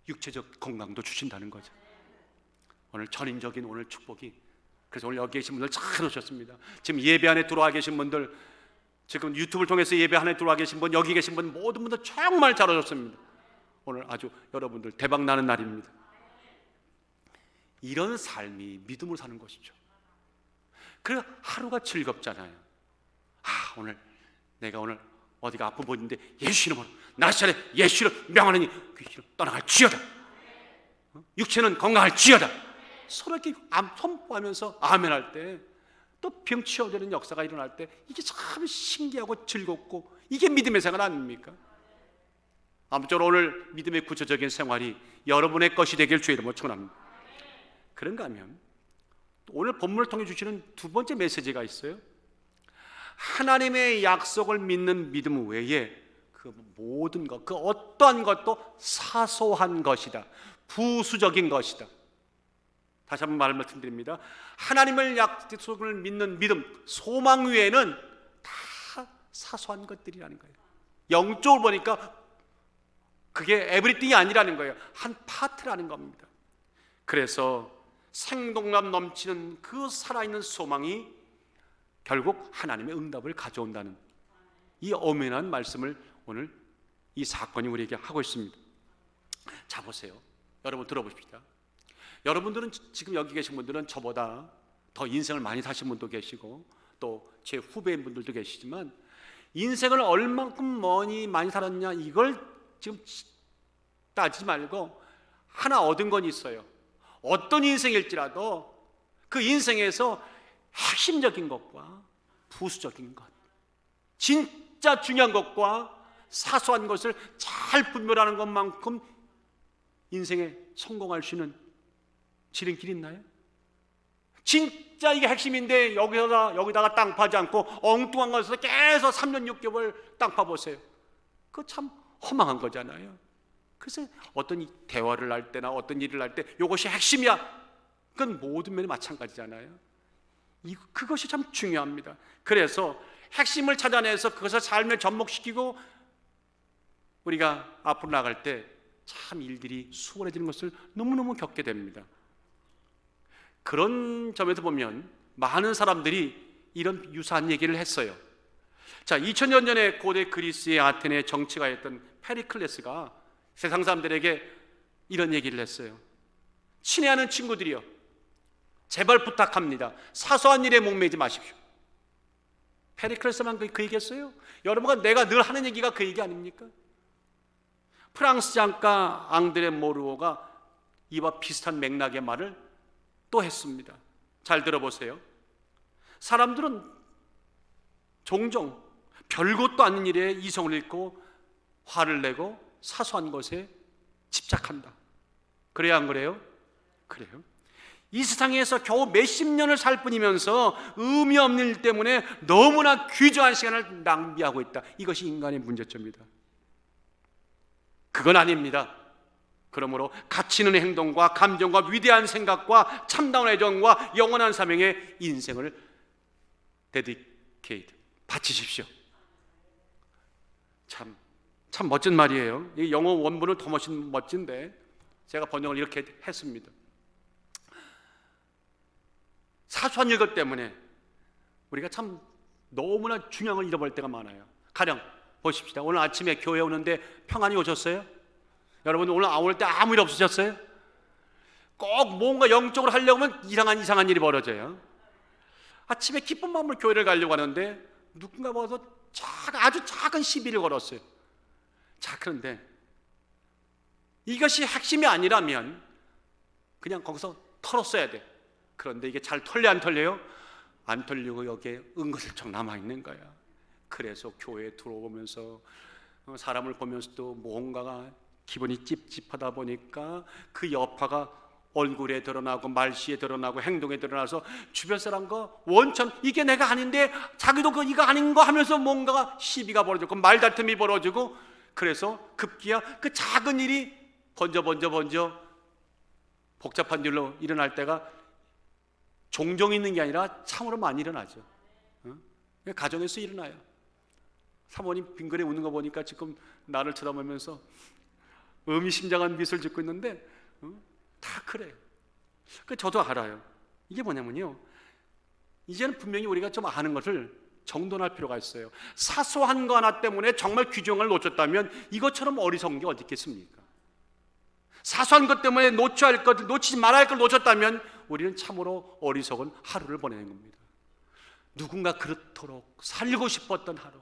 육체적 건강도 주신다는 거죠. 오늘 전인적인 오늘 축복이, 그래서 오늘 여기 계신 분들 잘 오셨습니다. 지금 예배 안에 들어와 계신 분들, 지금 유튜브를 통해서 예배 안에 들어와 계신 분, 여기 계신 분 모든 분들 정말 잘 오셨습니다. 오늘 아주 여러분들 대박 나는 날입니다. 이런 삶이 믿음으로 사는 것이죠. 그래서 하루가 즐겁잖아요. 오늘 내가 오늘 어디가 아프 보이는데 예수 이름으로 나사렛 예수 이름 명하느니 귀신을 떠나갈지어다, 육체는 건강할지어다, 서로 이렇게 선포하면서 아멘할 때 또 병 치유되는 역사가 일어날 때 이게 참 신기하고 즐겁고, 이게 믿음의 생활 아닙니까? 아무쪼록 오늘 믿음의 구체적인 생활이 여러분의 것이 되길 주의 이름으로 축원합니다. 그런가 하면 오늘 본문을 통해 주시는 두 번째 메시지가 있어요. 하나님의 약속을 믿는 믿음 외에 그 모든 것, 그 어떠한 것도 사소한 것이다, 부수적인 것이다. 다시 한번 말씀드립니다. 하나님의 약속을 믿는 믿음, 소망 외에는 다 사소한 것들이라는 거예요. 영적으로 보니까 그게 에브리띵이 아니라는 거예요. 한 파트라는 겁니다. 그래서 생동감 넘치는 그 살아있는 소망이 결국 하나님의 응답을 가져온다는 이 엄연한 말씀을 오늘 이 사건이 우리에게 하고 있습니다. 자, 보세요. 여러분 들어보십시다. 여러분들은 지금 여기 계신 분들은 저보다 더 인생을 많이 사신 분도 계시고 또 제 후배인 분들도 계시지만, 인생을 얼만큼 많이 살았냐 이걸 지금 따지지 말고 하나 얻은 건 있어요. 어떤 인생일지라도 그 인생에서 핵심적인 것과 부수적인 것, 진짜 중요한 것과 사소한 것을 잘 분별하는 것만큼 인생에 성공할 수 있는 지름길이 있나요? 진짜 이게 핵심인데 여기다가 땅 파지 않고 엉뚱한 것에서 계속 3년 6개월 땅 파보세요. 그거 참 허망한 거잖아요. 그래서 어떤 대화를 할 때나 어떤 일을 할 때 이것이 핵심이야, 그건 모든 면에 마찬가지잖아요. 그것이 참 중요합니다. 그래서 핵심을 찾아내서 그것을 삶에 접목시키고 우리가 앞으로 나갈 때 참 일들이 수월해지는 것을 너무너무 겪게 됩니다. 그런 점에서 보면 많은 사람들이 이런 유사한 얘기를 했어요. 자, 2000년 전에 고대 그리스의 아테네 정치가였던 페리클레스가 세상 사람들에게 이런 얘기를 했어요. 친애하는 친구들이여, 제발 부탁합니다. 사소한 일에 목매지 마십시오. 페리클레스만 그 얘기했어요? 여러분과 내가 늘 하는 얘기가 그 얘기 아닙니까? 프랑스 작가 앙드레 모르오가 이와 비슷한 맥락의 말을 또 했습니다. 잘 들어보세요. 사람들은 종종 별것도 아닌 일에 이성을 잃고 화를 내고 사소한 것에 집착한다. 그래야 안 그래요? 그래요. 이 세상에서 겨우 몇십 년을 살 뿐이면서 의미 없는 일 때문에 너무나 귀중한 시간을 낭비하고 있다. 이것이 인간의 문제점이다. 그건 아닙니다. 그러므로 가치 있는 행동과 감정과 위대한 생각과 참다운 애정과 영원한 사명의 인생을 데디케이트 바치십시오. 참 멋진 말이에요. 이 영어 원문은 더 멋진데 제가 번역을 이렇게 했습니다. 사소한 일 때문에 우리가 참 너무나 중요한 걸 잃어버릴 때가 많아요. 가령 보십시다. 오늘 아침에 교회 오는데 평안히 오셨어요? 여러분 오늘 올 때 아무 일 없으셨어요? 꼭 뭔가 영적으로 하려고 하면 이상한 일이 벌어져요. 아침에 기쁜 마음으로 교회를 가려고 하는데 누군가 와서 아주 작은 시비를 걸었어요. 자, 그런데 이것이 핵심이 아니라면 그냥 거기서 털었어야 돼. 그런데 이게 잘 털려 안 털려요? 안 털리고 여기에 은근슬쩍 남아있는 거야. 그래서 교회에 들어오면서 사람을 보면서도 뭔가가 기분이 찝찝하다 보니까 그 여파가 얼굴에 드러나고 말씨에 드러나고 행동에 드러나서 주변 사람과 원천 이게 내가 아닌데 자기도 이거 아닌 거 하면서 뭔가가 시비가 벌어지고 말다툼이 벌어지고 그래서 급기야 그 작은 일이 번져 복잡한 일로 일어날 때가 종종 있는 게 아니라 참으로 많이 일어나죠. 가정에서 일어나요. 사모님 빙그레 웃는 거 보니까 지금 나를 쳐다보면서 의미심장한 미소를 짓고 있는데 다 그래요. 저도 알아요. 이게 뭐냐면요, 이제는 분명히 우리가 좀 아는 것을 정돈할 필요가 있어요. 사소한 거 하나 때문에 정말 귀중한 걸 놓쳤다면 이것처럼 어리석은 게 어디 있겠습니까? 사소한 것 때문에 놓치지 말아야 할 걸 놓쳤다면 우리는 참으로 어리석은 하루를 보내는 겁니다. 누군가 그렇도록 살고 싶었던 하루,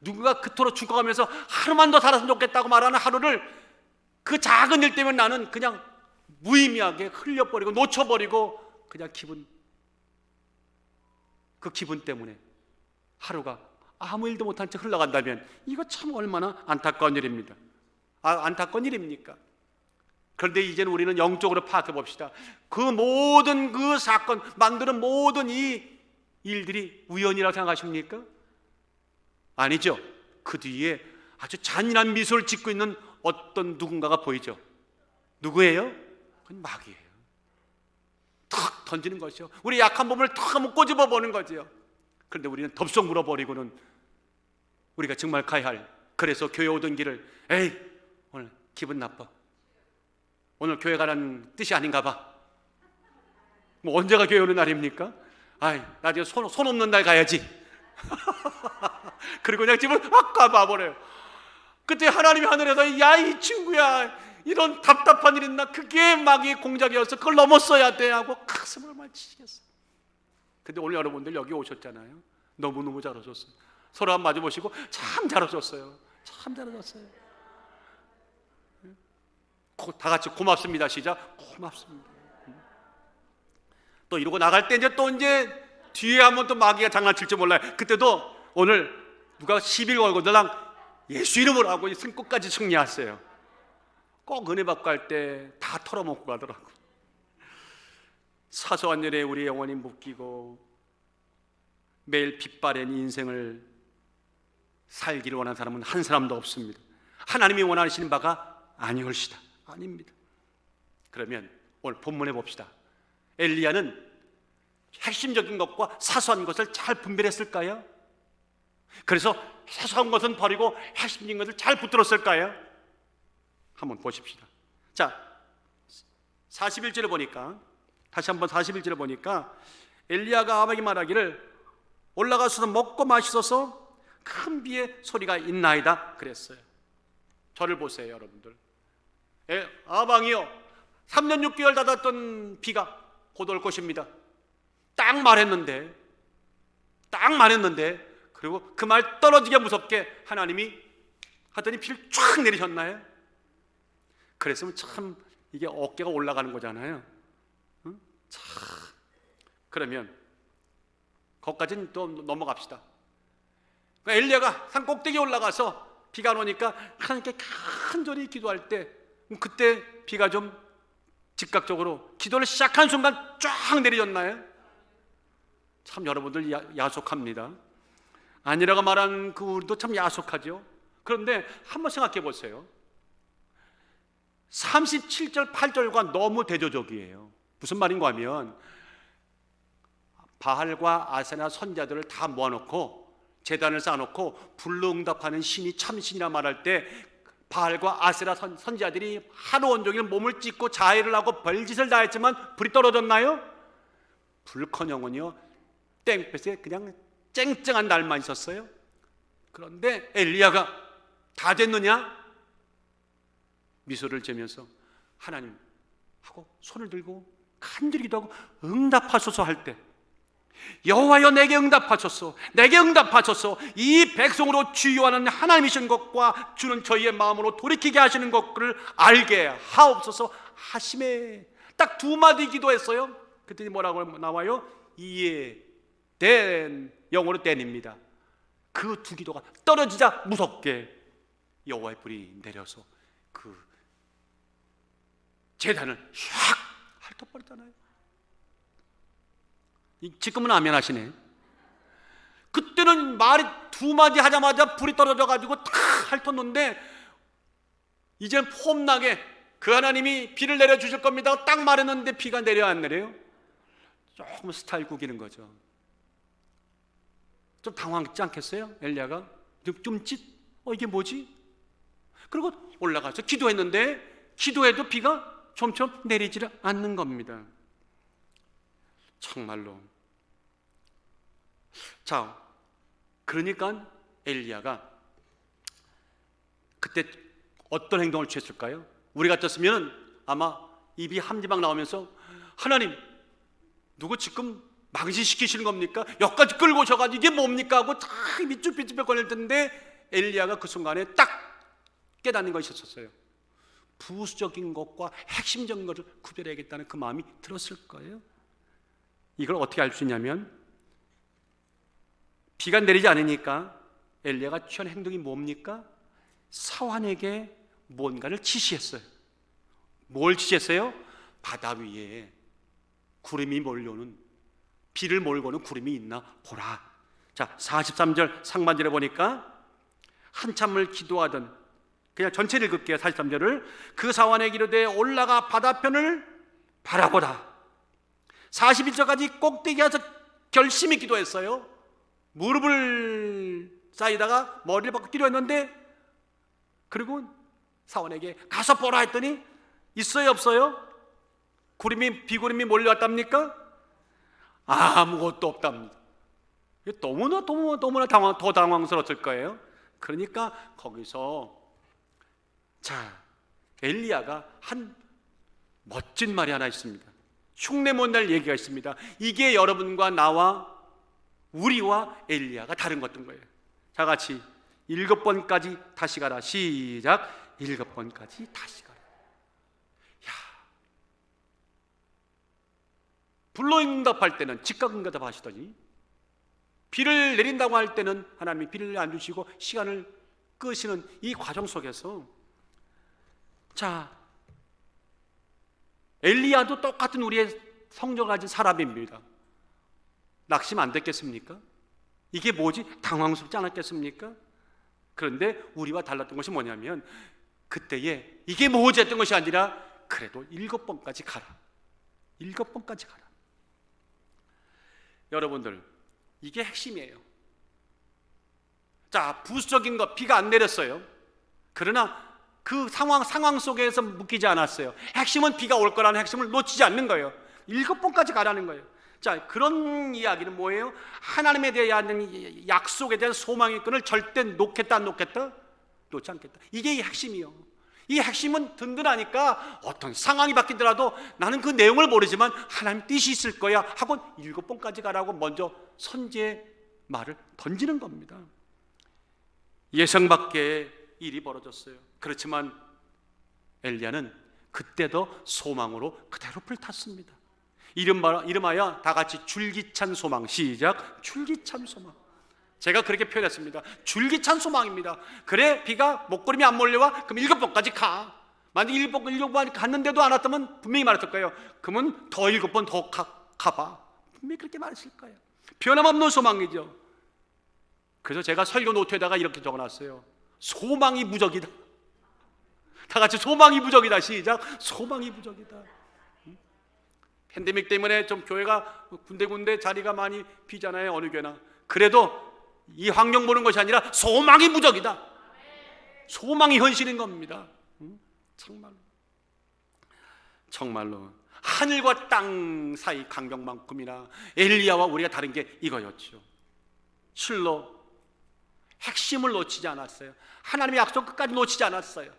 누군가 그토록 죽어가면서 하루만 더 살았으면 좋겠다고 말하는 하루를 그 작은 일 때문에 나는 그냥 무의미하게 흘려버리고 놓쳐버리고 그냥 그 기분 때문에 하루가 아무 일도 못한 채 흘러간다면 이거 참 얼마나 안타까운 일입니다. 안타까운 일입니까? 그런데 이제는 우리는 영적으로 파악해 봅시다. 그 모든 그 사건 만드는 모든 이 일들이 우연이라고 생각하십니까? 아니죠. 그 뒤에 아주 잔인한 미소를 짓고 있는 어떤 누군가가 보이죠. 누구예요? 그건 마귀예요. 탁 던지는 것이요. 우리 약한 몸을 탁 한번 꼬집어 보는 거지요. 그런데 우리는 덥석 물어버리고는 우리가 정말 가야 할, 그래서 교회 오던 길을 에이 오늘 기분 나빠, 오늘 교회 가라는 뜻이 아닌가 봐. 뭐 언제가 교회 오는 날입니까? 아이 나중에 손 없는 날 가야지. 그리고 그냥 집을 확 가봐버려요. 그때 하나님이 하늘에서 야 이 친구야 이런 답답한 일 있나, 그게 마귀의 공작이어서 그걸 넘었어야 돼 하고 가슴을 만지시겠어. 근데 오늘 여러분들 여기 오셨잖아요. 너무너무 잘하셨어요. 서로 한번 마주보시고 참 잘하셨어요. 참 잘하셨어요. 다 같이 고맙습니다. 시작. 고맙습니다. 또 이러고 나갈 때 이제 뒤에 한번 또 마귀가 장난칠지 몰라요. 그때도 오늘 누가 시비를 걸고 들랑 예수 이름으로 하고 승끝까지 승리하세요. 꼭 은혜 받고 갈 때 다 털어먹고 가더라고. 사소한 일에 우리 영혼이 묶이고 매일 빛바랜 인생을 살기를 원하는 사람은 한 사람도 없습니다. 하나님이 원하시는 바가 아니올시다. 아닙니다. 그러면 오늘 본문에 봅시다. 엘리야는 핵심적인 것과 사소한 것을 잘 분별했을까요? 그래서 사소한 것은 버리고 핵심적인 것을 잘 붙들었을까요? 한번 보십시다. 자, 41절을 보니까, 다시 한번 41절을 보니까 엘리야가 아합에게 말하기를 올라가서 먹고 마시소서, 큰 비의 소리가 있나이다 그랬어요. 저를 보세요, 여러분들. 아합 왕이요, 3년 6개월 닫았던 비가 곧 올 것입니다. 딱 말했는데, 그리고 그 말 떨어지게 무섭게 하나님이 하더니 비를 쫙 내리셨나요? 그랬으면 참 이게 어깨가 올라가는 거잖아요. 응? 참. 그러면 거기까지는 또 넘어갑시다. 그러니까 엘리야가 산 꼭대기에 올라가서 비가 안 오니까 하나님께 간절히 기도할 때, 그때 비가 좀 즉각적으로 기도를 시작한 순간 쫙 내려졌나요? 참 여러분들 야속합니다. 아니라고 말한 그 우리도 참 야속하죠. 그런데 한번 생각해 보세요. 37절 8절과 너무 대조적이에요. 무슨 말인가 하면 바알과 아세나 선자들을 다 모아놓고 제단을 쌓아놓고 불로응답하는 신이 참신이라 말할 때 바알과 아세라 선지자들이 하루 온종일 몸을 찢고 자해를 하고 별짓을 다 했지만 불이 떨어졌나요? 불커녕은요 땡볕에 그냥 쨍쨍한 날만 있었어요. 그런데 엘리야가 다 됐느냐? 미소를 지으면서 하나님 하고 손을 들고 간절히 기도하고 응답하소서 할 때, 여호와여 내게 응답하소서, 내게 응답하소서, 이 백성으로 주요하는 하나님이신 것과 주는 저희의 마음으로 돌이키게 하시는 것을 알게 하옵소서 하심에 딱 두 마디 기도했어요. 그랬더니 뭐라고 나와요? 이해된, 영어로 된입니다. 그 두 기도가 떨어지자 무섭게 여호와의 불이 내려서 그 제단을 샥 핥아버렸잖아요. 지금은 아멘 하시네. 그때는 말이 두 마디 하자마자 불이 떨어져 가지고 탁 핥았는데 이제는 폼나게 그 하나님이 비를 내려주실 겁니다 딱 말했는데 비가 내려 안 내려요? 조금 스타일 구기는 거죠. 좀 당황하지 않겠어요? 엘리야가 좀 이게 뭐지? 그리고 올라가서 기도했는데 기도해도 비가 좀처럼 내리지를 않는 겁니다. 정말로. 자, 그러니까 엘리야가 그때 어떤 행동을 취했을까요? 우리 같았으면 아마 입이 한 지방 나오면서 하나님 누구 지금 망신시키시는 겁니까? 여기까지 끌고 오셔가지고 이게 뭡니까? 하고 다 입이 쭈뼛쭈뼛 거릴 텐데 엘리야가 그 순간에 딱 깨닫는 것이 있었어요. 부수적인 것과 핵심적인 것을 구별해야겠다는 그 마음이 들었을 거예요. 이걸 어떻게 알 수 있냐면 비가 내리지 않으니까 엘리야가 취한 행동이 뭡니까? 사환에게 뭔가를 지시했어요. 뭘 지시했어요? 바다 위에 구름이 몰려오는, 비를 몰고 오는 구름이 있나 보라. 자, 43절 상반절에 보니까 한참을 기도하던, 그냥 전체를 읽을게요. 43절을. 그 사환에게 이르되 올라가 바다편을 바라보라. 41절까지 꼭대기에 가서 결심히 기도했어요. 무릎을 쌓이다가 머리를 박고 기도했는데, 그리고 사원에게 가서 보라 했더니 있어요 없어요? 비구름이 몰려왔답니까? 아무것도 없답니다. 너무나 더 당황스러웠을 거예요. 그러니까 거기서 자, 엘리야가 한 멋진 말이 하나 있습니다. 흉내못 얘기가 있습니다. 이게 여러분과 나와 우리와 엘리야가 다른 것던 거예요. 자, 같이 7번까지 다시 가라. 시작. 7번까지 다시 가라. 야, 불로응답할 때는 즉각 응답 하시더니 비를 내린다고 할 때는 하나님이 비를 안 주시고 시간을 끄시는 이 과정 속에서, 자, 엘리야도 똑같은 우리의 성정을 가진 사람입니다. 낙심 안 됐겠습니까? 이게 뭐지? 당황스럽지 않았겠습니까? 그런데 우리와 달랐던 것이 뭐냐면 그때에 이게 뭐지 했던 것이 아니라 그래도 7번까지 가라. 7번까지 가라. 여러분들, 이게 핵심이에요. 자, 부수적인 것, 비가 안 내렸어요. 그러나 그 상황 속에서 묶이지 않았어요. 핵심은 비가 올 거라는 핵심을 놓치지 않는 거예요. 7번까지 가라는 거예요. 자, 그런 이야기는 뭐예요? 하나님에 대한 약속에 대한 소망의 끈을 절대 놓겠다, 안 놓겠다? 놓지 않겠다. 이게 이 핵심이요. 이 핵심은 든든하니까 어떤 상황이 바뀌더라도 나는 그 내용을 모르지만 하나님 뜻이 있을 거야 하고 7번까지 가라고 먼저 선지의 말을 던지는 겁니다. 예상 밖의 일이 벌어졌어요. 그렇지만 엘리야는 그때도 소망으로 그대로 불탔습니다. 이름하여 다 같이 줄기찬 소망. 시작. 줄기찬 소망. 제가 그렇게 표현했습니다. 줄기찬 소망입니다. 그래, 비가 목구름이 안 몰려와? 그럼 7번까지 가. 만약 7번 갔는데도 안 왔다면 분명히 말했을 거예요. 그러면 더 7번 더 가봐. 분명히 그렇게 말했을 거예요. 변함없는 소망이죠. 그래서 제가 설교 노트에다가 이렇게 적어놨어요. 소망이 부적이다. 다 같이 소망이 부적이다. 시작. 소망이 부적이다. 팬데믹 때문에 좀 교회가 군데군데 자리가 많이 비잖아요. 어느 교회나. 그래도 이 환경 보는 것이 아니라 소망이 부적이다. 소망이 현실인 겁니다. 정말로 하늘과 땅 사이 간격만큼이나 엘리야와 우리가 다른 게 이거였죠. 실로 핵심을 놓치지 않았어요. 하나님의 약속 끝까지 놓치지 않았어요.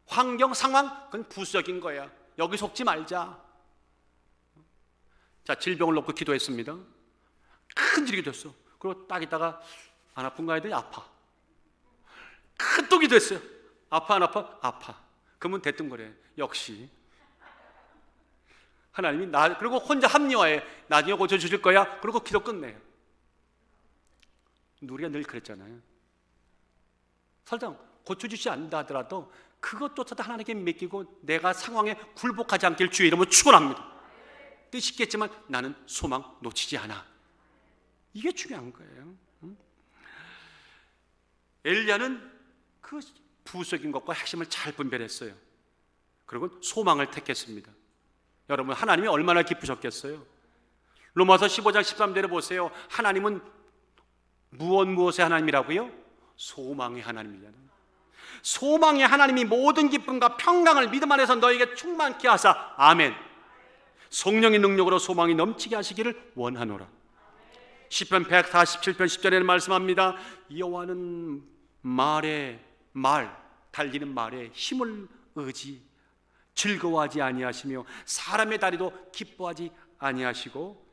환경, 상황, 그건 부수적인 거야. 여기 속지 말자. 자, 질병을 놓고 기도했습니다. 큰 질이 됐어. 그리고 딱 있다가 안 아픈가 했더니 아파. 큰 또 기도했어요. 아파 안 아파? 아파. 그러면 됐던 거래. 역시 하나님이 그리고 혼자 합리화해. 나중에 고쳐주실 거야. 그리고 기도 끝내요. 우리가 늘 그랬잖아요. 설령 고쳐주지 않는다 하더라도 그것조차도 하나님께 맡기고 내가 상황에 굴복하지 않길 주의 이름으로 축원합니다. 뜻이 있겠지만 나는 소망 놓치지 않아. 이게 중요한 거예요. 엘리야는 그 부수적인 것과 핵심을 잘 분별했어요. 그리고 소망을 택했습니다. 여러분, 하나님이 얼마나 기쁘셨겠어요? 로마서 15장 13절에 보세요. 하나님은 무엇의 하나님이라고요? 소망의 하나님이잖아요. 소망의 하나님이 모든 기쁨과 평강을 믿음 안에서 너에게 충만케 하사 아멘. 성령의 능력으로 소망이 넘치게 하시기를 원하노라. 시편 147편 10절에는 말씀합니다. 여호와는 달리는 말에 힘을 의지 즐거워하지 아니하시며 사람의 다리도 기뻐하지 아니하시고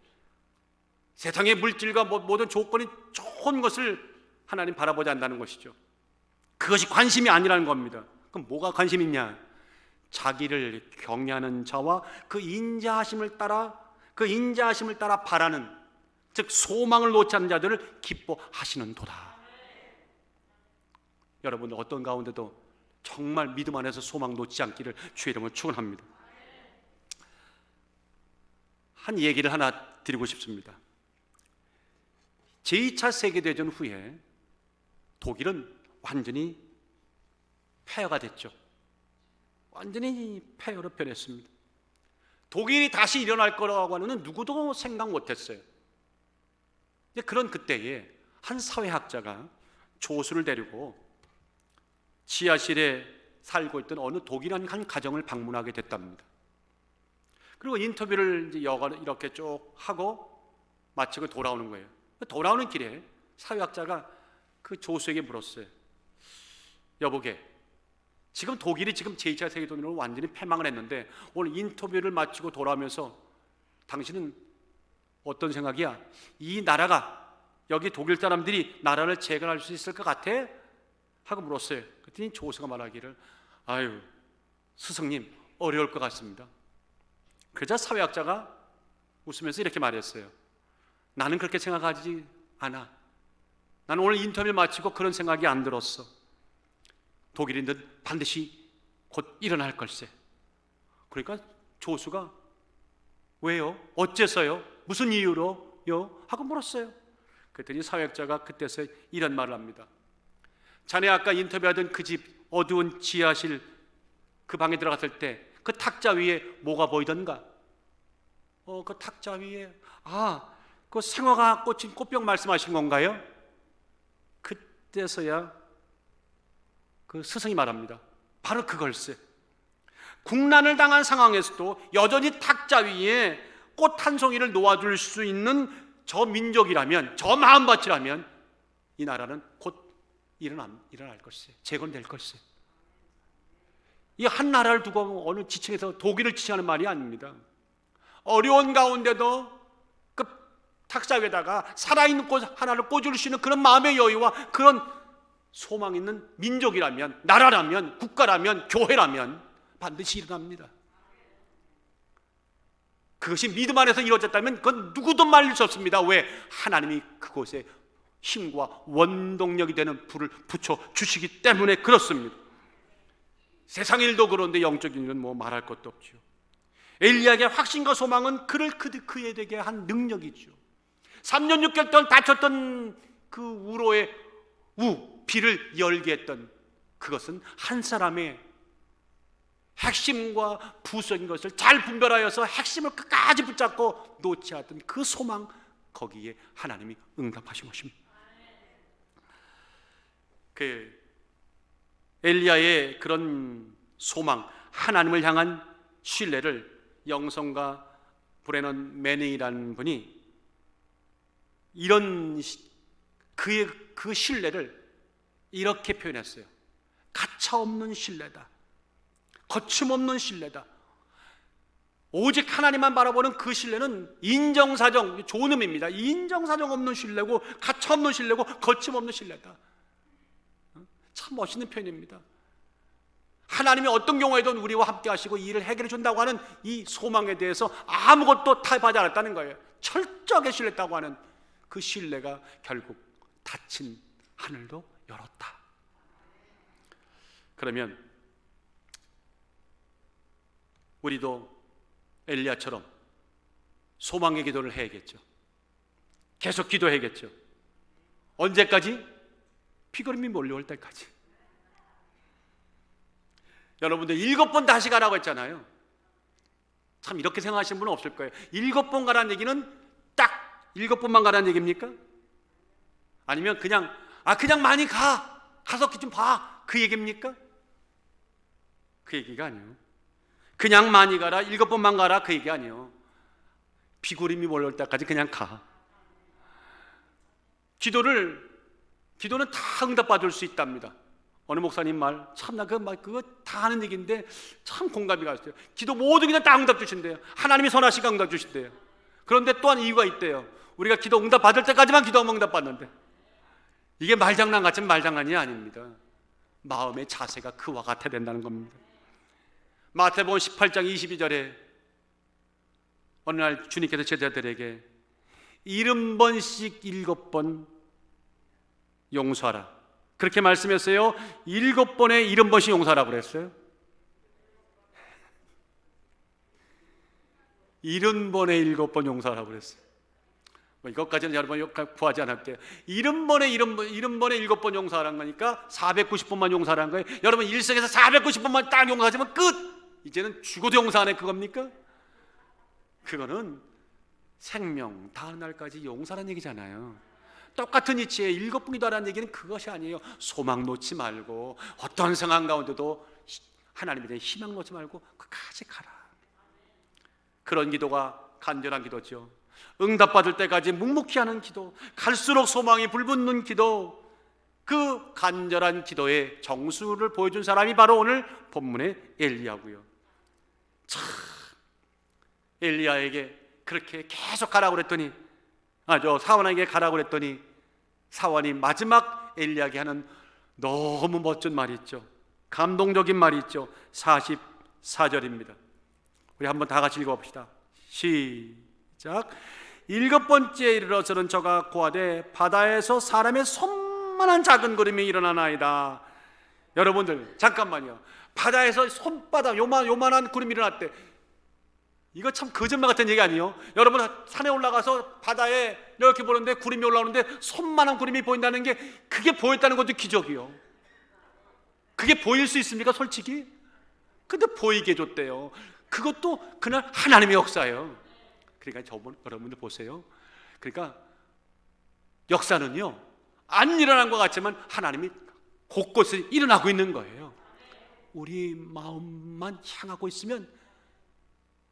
세상의 물질과 모든 조건이 좋은 것을 하나님 바라보지 않는다는 것이죠. 그것이 관심이 아니라는 겁니다. 그럼 뭐가 관심 있냐? 자기를 경외하는 자와 그 인자하심을 따라 바라는, 즉 소망을 놓지 않는 자들을 기뻐하시는도다. 여러분, 어떤 가운데도 정말 믿음 안에서 소망 놓지 않기를 주의 이름으로 축원합니다. 한 얘기를 하나 드리고 싶습니다. 제2차 세계대전 후에 독일은 완전히 폐허가 됐죠. 완전히 폐허로 변했습니다. 독일이 다시 일어날 거라고 하는 누구도 생각 못했어요. 그런 그때에 한 사회학자가 조수를 데리고 지하실에 살고 있던 어느 독일 한 가정을 방문하게 됐답니다. 그리고 인터뷰를 이렇게 쭉 하고 마치고 돌아오는 거예요. 돌아오는 길에 사회학자가 그 조수에게 물었어요. 여보게, 지금 독일이 제2차 세계대전으로 완전히 패망을 했는데 오늘 인터뷰를 마치고 돌아오면서 당신은 어떤 생각이야? 이 나라가, 여기 독일 사람들이 나라를 재건할 수 있을 것 같아? 하고 물었어요. 그랬더니 조수가 말하기를, 아유 스승님, 어려울 것 같습니다. 그러자 사회학자가 웃으면서 이렇게 말했어요. 나는 그렇게 생각하지 않아. 나는 오늘 인터뷰를 마치고 그런 생각이 안 들었어. 독일인들 반드시 곧 일어날 걸세. 그러니까 조수가 왜요? 어째서요? 무슨 이유로요? 하고 물었어요. 그랬더니 사회학자가 그때서 이런 말을 합니다. 자네 아까 인터뷰하던 그 집 어두운 지하실 그 방에 들어갔을 때 그 탁자 위에 뭐가 보이던가? 그 탁자 위에 그 생화가 꽂힌 꽃병 말씀하신 건가요? 그때서야 그 스승이 말합니다. 바로 그걸세. 국난을 당한 상황에서도 여전히 탁자 위에 꽃 한 송이를 놓아줄 수 있는 저 민족이라면, 저 마음밭이라면 이 나라는 곧 일어날 것이에요. 재건될 것이에요. 이 한 나라를 두고 어느 지층에서 독일을 지칭하는 말이 아닙니다. 어려운 가운데도 그 탁자 위에다가 살아있는 꽃 하나를 꽂을 수 있는 그런 마음의 여유와 그런 소망 있는 민족이라면, 나라라면, 국가라면, 교회라면 반드시 일어납니다. 그것이 믿음 안에서 이루어졌다면 그건 누구도 말릴 수 없습니다. 왜? 하나님이 그곳에 힘과 원동력이 되는 불을 붙여 주시기 때문에 그렇습니다. 세상 일도 그런데 영적인 일은 뭐 말할 것도 없죠. 엘리야의 확신과 소망은 그에 되게 한 능력이죠. 3년 6개월 동안 닫혔던 그 우로의 비를 열게 했던 그것은 한 사람의 핵심과 부수적인 것을 잘 분별하여서 핵심을 끝까지 붙잡고 놓지 않았던 그 소망, 거기에 하나님이 응답하신 것입니다. 그 엘리야의 그런 소망, 하나님을 향한 신뢰를 영성가 브레넌 매닝이라는 분이 이런 그의 그 신뢰를 이렇게 표현했어요. 가차없는 신뢰다. 거침없는 신뢰다. 오직 하나님만 바라보는 그 신뢰는 인정사정, 좋은 의미입니다. 인정사정 없는 신뢰고, 가차없는 신뢰고, 거침없는 신뢰다. 참 멋있는 표현입니다. 하나님이 어떤 경우에도 우리와 함께 하시고 이 일을 해결해 준다고 하는 이 소망에 대해서 아무것도 타협하지 않았다는 거예요. 철저하게 신뢰했다고 하는 그 신뢰가 결국 닫힌 하늘도 열었다. 그러면 우리도 엘리야처럼 소망의 기도를 해야겠죠. 계속 기도해야겠죠. 언제까지? 피그름이 몰려올 때까지. 여러분들 7번 다시 가라고 했잖아요. 참 이렇게 생각하시는 분은 없을 거예요. 7번 가라는 얘기는 딱 7번만 가라는 얘기입니까? 아니면 그냥 많이 가서 좀 봐, 그 얘기입니까? 그 얘기가 아니에요. 그냥 많이 가라, 7번만 가라, 그 얘기 아니에요. 비구름이 몰려올 때까지 그냥 가. 기도는 다 응답받을 수 있답니다. 어느 목사님 말, 참나 그거 다 하는 얘기인데 참 공감이 갔어요. 기도 모두 그냥 다 응답 주신대요. 하나님이 선하시니까 응답 주신대요. 그런데 또한 이유가 있대요. 우리가 기도 응답 받을 때까지만 기도하면 응답 받는데, 이게 말장난 같은 말장난이 아닙니다. 마음의 자세가 그와 같아야 된다는 겁니다. 마태복음 18장 22절에 어느 날 주님께서 제자들에게 70번씩 7번 용서하라, 그렇게 말씀했어요. 7번에 70번씩 용서하라고 그랬어요. 70번에 7번 용서하라고 그랬어요. 이것까지는 여러분 구하지 않을게요. 70번에 7번 용서하라는 거니까 490번만 용서하라는 거예요. 여러분 일생에서 490번만 딱 용서하시면 끝! 이제는 죽어도 용서하네, 그겁니까? 그거는 생명 다음 날까지 용서하는 얘기잖아요. 똑같은 이치에 7번 기도하라는 얘기는 그것이 아니에요. 소망 놓지 말고, 어떤 상황 가운데도 하나님에 대한 희망 놓지 말고 끝까지 가라. 그런 기도가 간절한 기도죠. 응답받을 때까지 묵묵히 하는 기도, 갈수록 소망이 불붙는 기도, 그 간절한 기도의 정수를 보여준 사람이 바로 오늘 본문의 엘리야고요. 참, 엘리야에게 그렇게 계속 가라고 그랬더니, 사원에게 가라고 그랬더니 사원이 마지막 엘리야에게 하는 너무 멋진 말이 있죠. 감동적인 말이 있죠. 44절입니다. 우리 한번 다 같이 읽어봅시다. 시작. 7번째에 이르러서는 저가 고하되 바다에서 사람의 손만한 작은 구름이 일어나나이다. 여러분들 잠깐만요. 바다에서 손바닥 요만한 구름이 일어났대. 이거 참 거짓말 같은 얘기 아니에요? 여러분 산에 올라가서 바다에 이렇게 보는데 구름이 올라오는데 손만한 구름이 보인다는 게, 그게 보였다는 것도 기적이요. 그게 보일 수 있습니까, 솔직히? 근데 보이게 해줬대요. 그것도 그날 하나님의 역사예요. 그러니까 여러분들 보세요. 그러니까 역사는요, 안 일어난 것 같지만 하나님이 곳곳에 일어나고 있는 거예요. 우리 마음만 향하고 있으면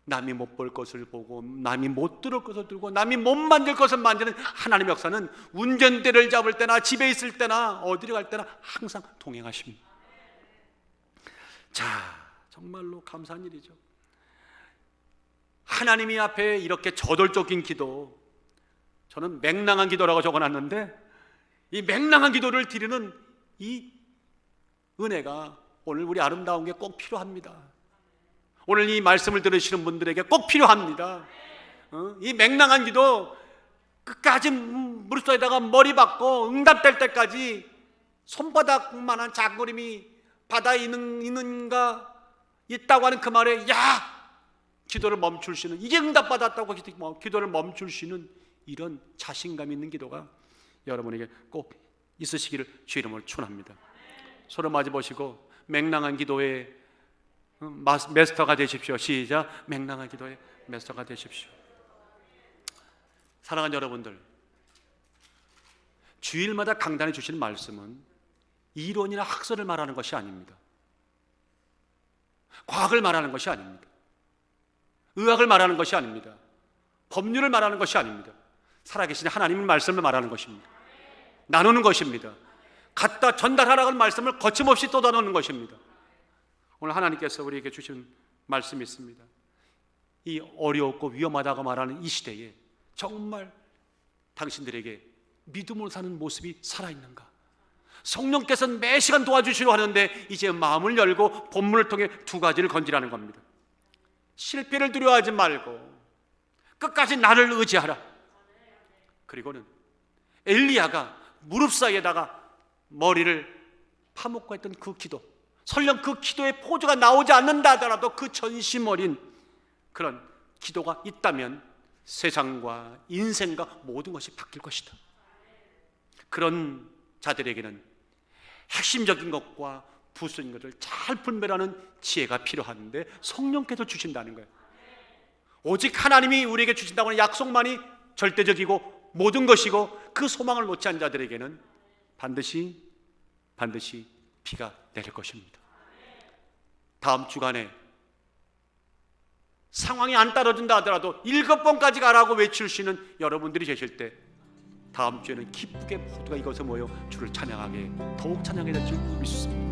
남이 못 볼 것을 보고, 남이 못 들을 것을 들고, 남이 못 만들 것을 만드는 하나님의 역사는 운전대를 잡을 때나 집에 있을 때나 어디를 갈 때나 항상 동행하십니다. 자, 정말로 감사한 일이죠. 하나님이 앞에 이렇게 저돌적인 기도, 저는 맹랑한 기도라고 적어놨는데, 이 맹랑한 기도를 드리는 이 은혜가 오늘 우리 아름다운 게 꼭 필요합니다. 오늘 이 말씀을 들으시는 분들에게 꼭 필요합니다. 이 맹랑한 기도, 끝까지 물속에다가 머리 박고 응답될 때까지 손바닥만한 자구림이 바다에 있는가 있다고 하는 그 말에 기도를 멈출 수 있는, 이게 응답받았다고 기도를 멈출 수 있는 이런 자신감 있는 기도가 여러분에게 꼭 있으시기를 주 이름으로 축원합니다. 서로 마주 보시고 맹랑한 기도의 마스터가 되십시오. 시작. 맹랑한 기도의 마스터가 되십시오. 사랑하는 여러분들, 주일마다 강단에 주시는 말씀은 이론이나 학설을 말하는 것이 아닙니다. 과학을 말하는 것이 아닙니다. 의학을 말하는 것이 아닙니다. 법률을 말하는 것이 아닙니다. 살아계신 하나님의 말씀을 말하는 것입니다. 나누는 것입니다. 갖다 전달하라는 말씀을 거침없이 또 나누는 것입니다. 오늘 하나님께서 우리에게 주신 말씀이 있습니다. 이 어려웠고 위험하다고 말하는 이 시대에 정말 당신들에게 믿음으로 사는 모습이 살아있는가? 성령께서는 매 시간 도와주시려 하는데 이제 마음을 열고 본문을 통해 두 가지를 건지라는 겁니다. 실패를 두려워하지 말고 끝까지 나를 의지하라. 그리고는 엘리야가 무릎 사이에다가 머리를 파묻고 했던 그 기도, 설령 그 기도의 포도가 나오지 않는다 하더라도 그 전심 어린 그런 기도가 있다면 세상과 인생과 모든 것이 바뀔 것이다. 그런 자들에게는 핵심적인 것과 부수적인 것을 잘 분별하는 지혜가 필요한데 성령께서 주신다는 거예요. 오직 하나님이 우리에게 주신다고 하는 약속만이 절대적이고 모든 것이고, 그 소망을 놓지 않은 자들에게는 반드시 비가 내릴 것입니다. 다음 주간에 상황이 안 따라준다 하더라도 7번까지 가라고 외칠 수 있는 여러분들이 계실 때, 다음 주에는 기쁘게 모두가 이것에 모여 주를 찬양하게, 더욱 찬양하게 될 줄 믿습니다.